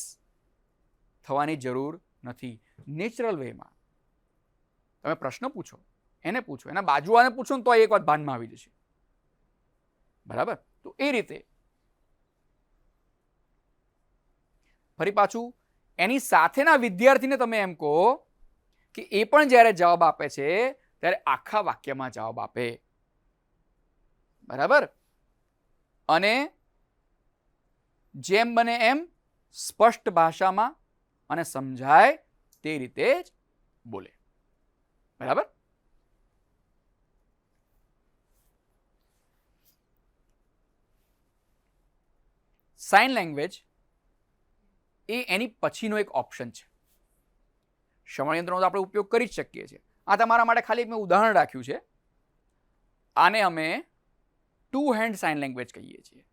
થવાની જરૂર નથી. નેચરલ વેમાં તમે પ્રશ્ન પૂછો, એને પૂછો, એના બાજુવાને પૂછો ને તો એક વાત ભાનમાં આવી જશે. બરાબર? તો એ રીતે ફરી પાછું એની સાથેના વિદ્યાર્થીને તમે એમ કહો કે એ પણ જ્યારે જવાબ આપે છે ત્યારે આખા વાક્યમાં જવાબ આપે. બરાબર? અને જેમ બને એમ સ્પષ્ટ ભાષામાં અને સમજાય તે રીતે જ બોલે. બરાબર? સાઇન લેંગ્વેજ એ એની પછીનો એક ઓપ્શન છે. શ્રવણ યંત્રનો તો આપણે ઉપયોગ કરી જ શકીએ છીએ. આ તમારા માટે ખાલી મેં ઉદાહરણ રાખ્યું છે. આને અમે ટુ હેન્ડ સાઇન લેંગ્વેજ કહીએ છીએ,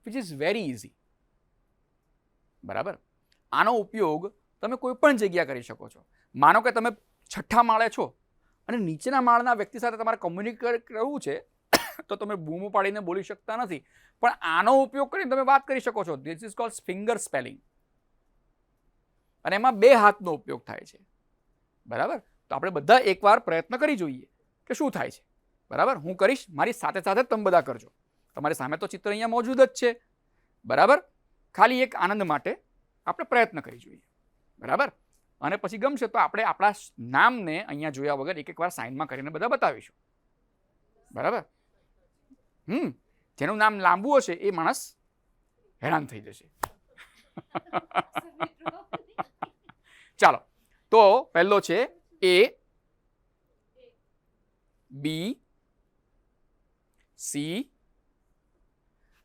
વિચ ઇઝ વેરી ઇઝી. બરાબર? આનો ઉપયોગ તમે કોઈ પણ જગ્યા કરી શકો છો. માનો કે તમે 6ઠ્ઠા માળે છો અને નીચેના માળના વ્યક્તિ સાથે તમારે કોમ્યુનિકેટ કરવું છે, તો તમે બૂમો પાડીને બોલી શકતા નથી, પણ આનો ઉપયોગ કરીને તમે વાત કરી શકો છો. This is called finger spelling. અને એમાં 2 હાથનો ઉપયોગ થાય છે. બરાબર. તો આપણે બધા એકવાર પ્રયત્ન કરી જોઈએ કે શું થાય છે. બરાબર. હું કરીશ, મારી સાથે સાથે તમે બધા કરજો. તમારી સામે તો ચિત્ર અહીંયા મોજૂદ જ છે. બરાબર. ખાલી એક આનંદ માટે આપણે પ્રયત્ન કરી જોઈએ. બરાબર. અને પછી ગમશે તો આપણે આપણા નામને અહીંયા જોયા વગર એક વાર સાઇનમાં કરીને બધા બતાવીશું. બરાબર. જેનું નામ લાંબુ હશે એ માણસ હેરાન થઈ જશે. ચાલો, તો પહેલો છે A, B, C.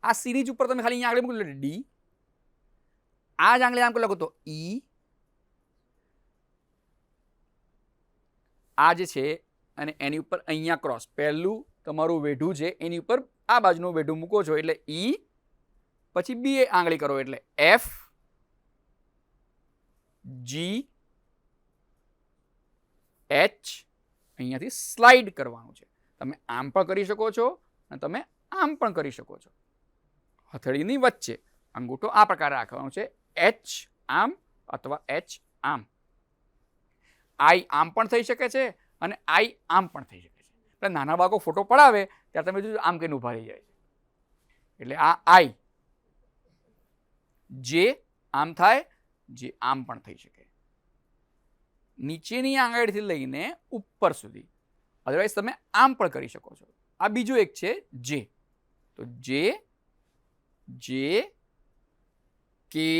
આ સિરીઝ ઉપર તમે ખાલી અહીંયા આંગળી મૂકી લો, D. આ જ આંગળી આમ કરી લખો તો E. આ જે છે અને એની ઉપર અહીંયા ક્રોસ, પહેલું તમારું વેઢું છે એની ઉપર આ બાજુનું વેઢું મૂકો છો એટલે E, પછી B આંગળી કરો એટલે F, G, H. અહીંયાથી સ્લાઇડ કરવાનું છે. તમે આમ પણ કરી શકો છો અને તમે આમ પણ કરી શકો છો. હથેળીની વચ્ચે અંગૂઠો આ પ્રકારે રાખવાનો છે, H આમ અથવા H આમ. I આમ પણ થઈ શકે છે અને I આમ પણ થઈ શકે છે. એટલે નાના બાળકો ફોટો પડાવે ત્યારે તમે જોજો આમ કહીને ઊભા રહી જાય છે. એટલે આ I. જે આમ થાય, જે આમ પણ થઈ શકે. નીચેની આંગળીથી લઈને ઉપર સુધી, અધરવાઇઝ તમે આમ પણ કરી શકો છો. આ બીજું એક છે જે. તો જે, કે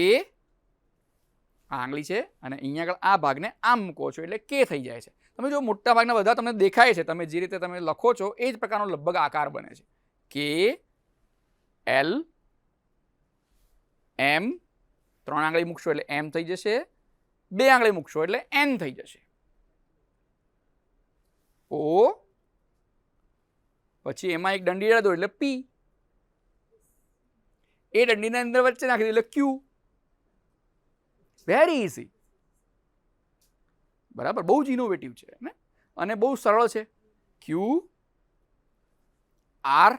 આ આંગળી છે અને અહીંયા આગળ આ ભાગને આમ મૂકો છો એટલે કે થઈ જાય છે. તમે જો મોટા ભાગના બધા તમને દેખાય છે, તમે જે રીતે તમે લખો છો એ જ પ્રકારનો લગભગ આકાર બને છે. કે, એલ, એમ. 3 આંગળી મૂકશો એટલે એમ થઈ જશે, 2 આંગળી મૂકશો એટલે એન થઈ જશે. ઓ, પછી એમાં એક દંડી દો એટલે પી. એ દંડીને અંદર વચ્ચે નાખી દો એટલે ક્યુ. Very easy. બરાબર. બહુ જ ઇનોવેટિવ છે ને અને બહુ સરળ છે. ક્યુ, આર.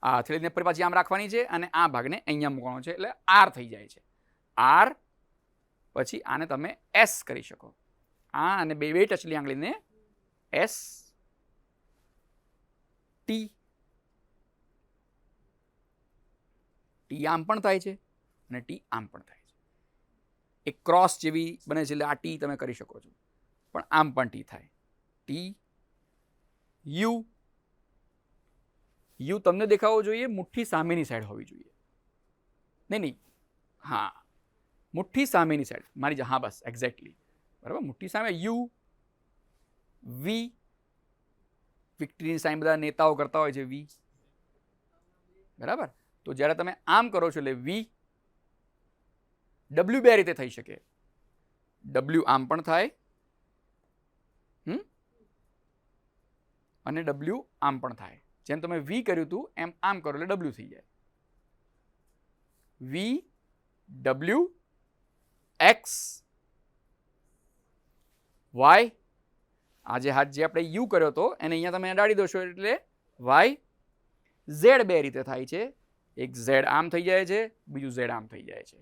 આ હથેળીને ફરી પાછી આમ રાખવાની છે અને આ ભાગને અહીંયા મૂકવાનો છે એટલે આર થઈ જાય છે. આર. પછી આને તમે એસ કરી શકો. આ અને બે ટચલી આંગળીને એસ, ટી. ટી આમ પણ થાય છે અને ટી આમ પણ થાય છે. એક ક્રોસ જેવી બને છે એટલે આ ટી તમે કરી શકો છો, પણ આમ પણ ટી થાય. ટી. યુ. યુ તમને દેખાવો જોઈએ મુઠ્ઠી સામેની સાઈડ હોવી જોઈએ. નહીં, હા, મુઠ્ઠી સામેની સાઈડ મારી. હા, બસ એક્ઝેક્ટલી. બરાબર. મુઠ્ઠી સામે. યુ. વી. વિક્ટરીની સાઈન બધા નેતાઓ કરતા હોય છે, વી. બરાબર. તો જ્યારે તમે આમ કરો છો એટલે વી. ડબલ્યુ બે રીતે થઈ શકે. ડબલ્યુ આમ પણ થાય અને ડબલ્યુ આમ પણ થાય. જેમ તમે વી કર્યું હતું એમ આમ કરો એટલે ડબલ્યુ થઈ જાય. વી, ડબલ્યુ, એક્સ, વાય. આ જે હાથ જે આપણે યુ કર્યો હતો એને અહીંયા તમે અડાડી દો છો એટલે વાય. ઝેડ બે રીતે થાય છે. એક ઝેડ આમ થઈ જાય છે, બીજું ઝેડ આમ થઈ જાય છે.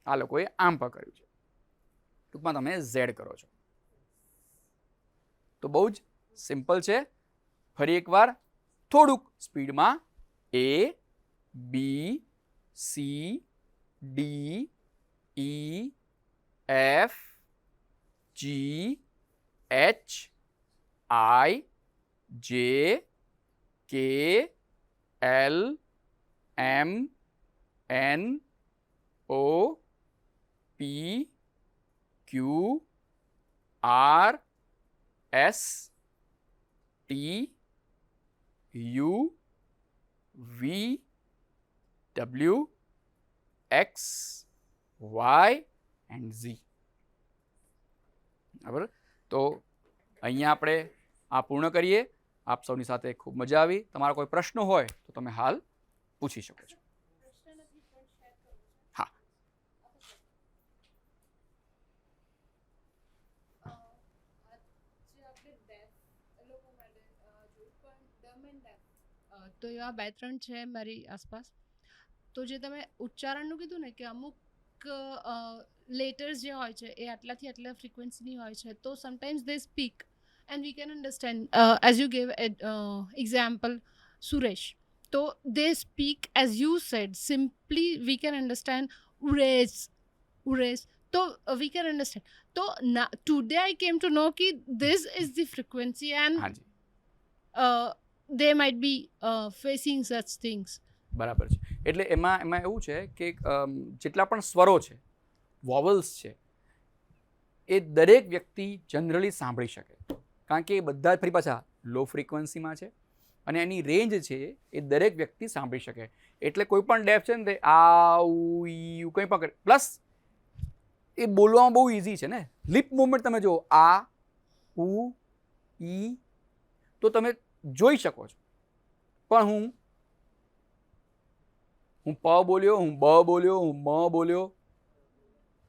આ લોકોએ આમ પણ કર્યું છે. ટૂંકમાં તમે ઝેડ કરો છો. તો બહુ જ સિમ્પલ છે. ફરી એકવાર થોડુંક સ્પીડમાં. A, B, C, D, E, F, G, H, I, J, K, L, M, N, O, P, Q, R, S, T, U, V, W, X, Y and Z. બરાબર. તો અહીંયા આપણે આ પૂર્ણ કરીએ. આપ સૌની સાથે ખૂબ મજા આવી. તમારા કોઈ પ્રશ્નો હોય તો તમે હાલ પૂછી શકો છો. હા. તો એવા 2-3 છે મારી આસપાસ. તો જે તમે ઉચ્ચારણનું કીધું ને કે અમુક લેટર્સ જે હોય છે એ આટલાથી આટલા ફ્રીક્વન્સીની હોય છે તો sometimes they speak and we can understand as you gave example Suresh તો they speak as you said simply we can understand ઉરેસ તો વી કેન અન્ડરસ્ટેન્ડ તો today I came to know કે this is the frequency and હાજી they might be facing such things. બરાબર છે. એટલે એમાં એવું છે કે જેટલા પણ સ્વરો છે, વોવલ્સ છે, એ દરેક વ્યક્તિ જનરલી સાંભળી શકે, કારણ કે એ બધા જ ફરી પાછા લો ફ્રીક્વન્સીમાં છે અને એની રેન્જ છે એ દરેક વ્યક્તિ સાંભળી શકે. એટલે કોઈ પણ ડેફ છે ને તે આ ઉ ઈ કંઈ પણ કરે, પ્લસ એ બોલવામાં બહુ ઇઝી છે ને. લિપ મુવમેન્ટ તમે જુઓ, આ ઉ ઈ તો તમે જોઈ શકો છો, પણ હું પ બોલ્યો, હું બ બોલ્યો, હું મ બોલ્યો,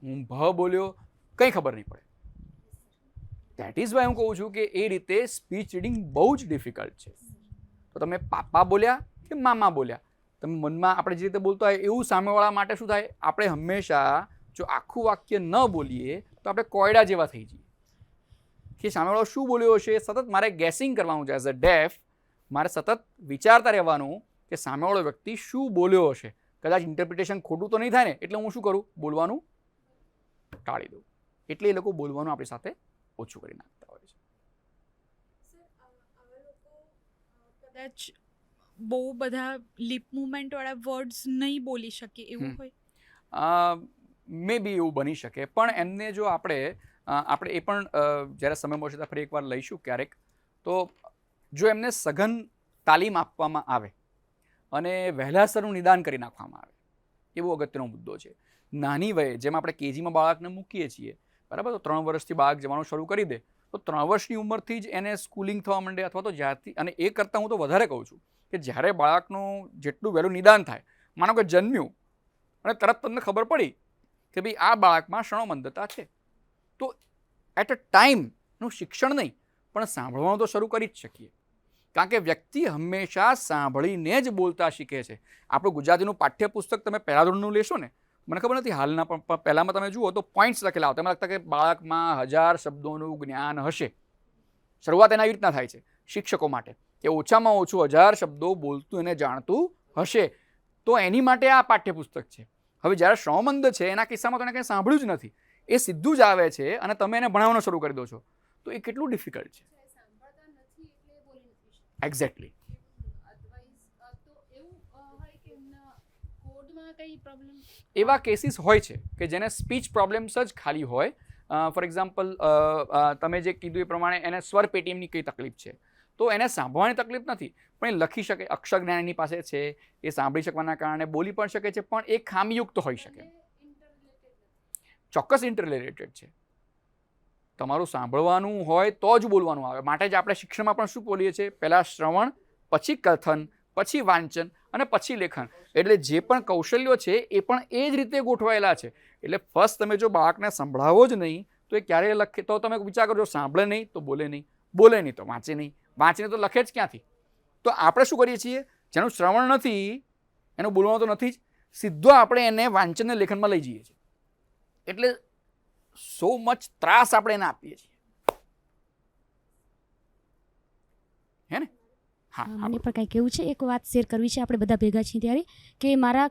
હું ભ બોલ્યો, કંઈ ખબર નહીં પડે. દેટ ઇઝ વાય હું કહું છું કે એ રીતે સ્પીચ રીડિંગ બહુ જ ડિફિકલ્ટ છે. તો તમે પાપા બોલ્યા કે મામા બોલ્યા, તમે મનમાં આપણે જે રીતે બોલતા હોય એવું સામેવાળા માટે શું થાય, આપણે હંમેશા જો આખું વાક્ય ન બોલીએ તો આપણે કોયડા જેવા થઈ જઈએ કે સામેવાળો શું બોલ્યો હશે. સતત મારે ગેસિંગ કરવાનું છે. એઝ અ ડેફ મારે સતત વિચારતા રહેવાનું કે સામેવાળો વ્યક્તિ શું બોલ્યો હશે. કદાચ ઇન્ટરપ્રિટેશન ખોટું તો નહીં થાય ને, એટલે હું શું કરું, બોલવાનું ટાળી દઉં. એટલે એ લોકો બોલવાનું આપણી સાથે ઓછું કરી નાખતા હોય છે. કદાચ બહુ બધા લિપ મુવમેન્ટ વાળા વર્ડ્સ નહીં બોલી શકે એવું હોય, મે બી એવું બની શકે, પણ એમને જો આપણે એ પણ જ્યારે સમય મળશે ત્યારે ફરી એકવાર લઈશું ક્યારેક. તો જો એમને સઘન તાલીમ આપવામાં આવે અને વહેલાસરનું નિદાન કરી નાખવામાં આવે, એવો અગત્યનો મુદ્દો છે. નાની વયે જેમ આપણે કેજીમાં બાળકને મૂકીએ છીએ, બરાબર, તો 3 વર્ષથી બાળક જવાનું શરૂ કરી દે તો 3 વર્ષની ઉંમરથી જ એને સ્કૂલિંગ થવા માંડે, અથવા તો જ્યારથી, અને એ કરતાં હું તો વધારે કહું છું કે જ્યારે બાળકનું જેટલું વહેલું નિદાન થાય, માનો કે જન્મ્યું અને તરત તમને ખબર પડી કે ભાઈ આ બાળકમાં શ્રવણમંદતા છે, તો એટ અ ટાઈમનું શિક્ષણ નહીં પણ સાંભળવાનું તો શરૂ કરી જ શકીએ, કારણ કે વ્યક્તિ હંમેશા સાંભળીને જ બોલતા શીખે છે. આપણું ગુજરાતીનું પાઠ્યપુસ્તક તમે પહેલા ધોરણનું લેશો ને, મને ખબર નથી હાલના, પણ પહેલાંમાં તમે જુઓ તો પોઈન્ટ્સ લખેલા આવતા. એમાં લખતા કે બાળકમાં 1000 શબ્દોનું જ્ઞાન હશે. શરૂઆત એના આવી રીતના થાય છે શિક્ષકો માટે કે ઓછામાં ઓછું 1000 શબ્દો બોલતું એને જાણતું હશે, તો એની માટે આ પાઠ્યપુસ્તક છે. હવે જ્યારે શ્રવણમંદ છે એના કિસ્સામાં તો એને કંઈ સાંભળ્યું જ નથી, એ સીધું જ આવે છે અને તમે એને ભણાવવાનું શરૂ કરી દો છો, તો એ કેટલું ડિફિકલ્ટ છે. એક્ઝેક્ટલી. એવા કેસીસ હોય છે કે જેને સ્પીચ પ્રોબ્લેમ્સ જ ખાલી હોય. ફોર એક્ઝામ્પલ, તમે જે કીધું એ પ્રમાણે એને સ્વર પેટીમની કઈ તકલીફ છે, તો એને સાંભળવાની તકલીફ નથી, પણ એ લખી શકે, અક્ષર જ્ઞાન એની પાસે છે, એ સાંભળી શકવાના કારણે બોલી પણ શકે છે, પણ એ ખામીયુક્ત હોઈ શકે. ચોક્કસ ઇન્ટરરિલેટેડ છે. તમારું સાંભળવાનું હોય તો જ બોલવાનું આવે. માટે જ આપણે શિક્ષણમાં પણ શું બોલીએ છીએ, પહેલાં શ્રવણ, પછી કથન, પછી વાંચન અને પછી લેખન. એટલે જે પણ કૌશલ્યો છે એ પણ એ જ રીતે ગોઠવાયેલા છે. એટલે ફર્સ્ટ તમે જો બાળકને સંભળાવો જ નહીં તો એ ક્યારેય લખે, તો તમે વિચાર કરજો, સાંભળે નહીં તો બોલે નહીં, બોલે નહીં તો વાંચે નહીં, વાંચીને તો લખે જ ક્યાંથી. તો આપણે શું કરીએ છીએ, જેનું શ્રવણ નથી એનું બોલવાનું તો નથી જ, સીધો આપણે એને વાંચન અને લેખનમાં લઈ જઈએ છીએ. એટલે સો મચ ત્રાસ આપણે એને આપીએ છીએ, હે ને. મને પણ કંઈક એવું છે, એક વાત શેર કરવી છે, આપણે બધા ભેગા છીએ ત્યારે, કે મારા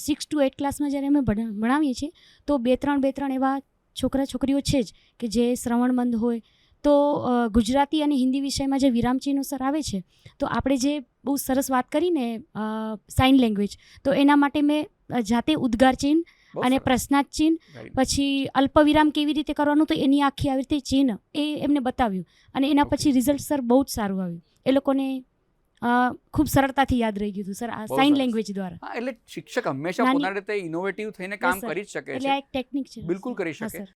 6 to 8 ક્લાસમાં જ્યારે અમે ભણાવીએ છીએ તો બે ત્રણ એવા છોકરા છોકરીઓ છે જ કે જે શ્રવણમંદ હોય. તો ગુજરાતી અને હિન્દી વિષયમાં જે વિરામચિહ્નો સર આવે છે, તો આપણે જે બહુ સરસ વાત કરીને સાઇન લેંગ્વેજ, તો એના માટે મેં જાતે ઉદ્ગાર ચિહ્ન અને પ્રશ્નાર્થ ચિહ્ન, પછી અલ્પવિરામ કેવી રીતે કરવાનું, તો એની આખી આવી રીતે ચિહ્ન એ એમને બતાવ્યું, અને એના પછી રિઝલ્ટ સર બહુ જ સારું આવ્યું. એ લોકોને ખૂબ સરળતાથી યાદ રહી ગયું હતું સર, આ સાઇન લેંગ્વેજ દ્વારા. એટલે શિક્ષક હંમેશા પોતાની રીતે ઇનોવેટિવ થઈને કામ કરી જ શકે છે. એટલે આ એક ટેકનિક છે. બિલકુલ કરી શકે. સર.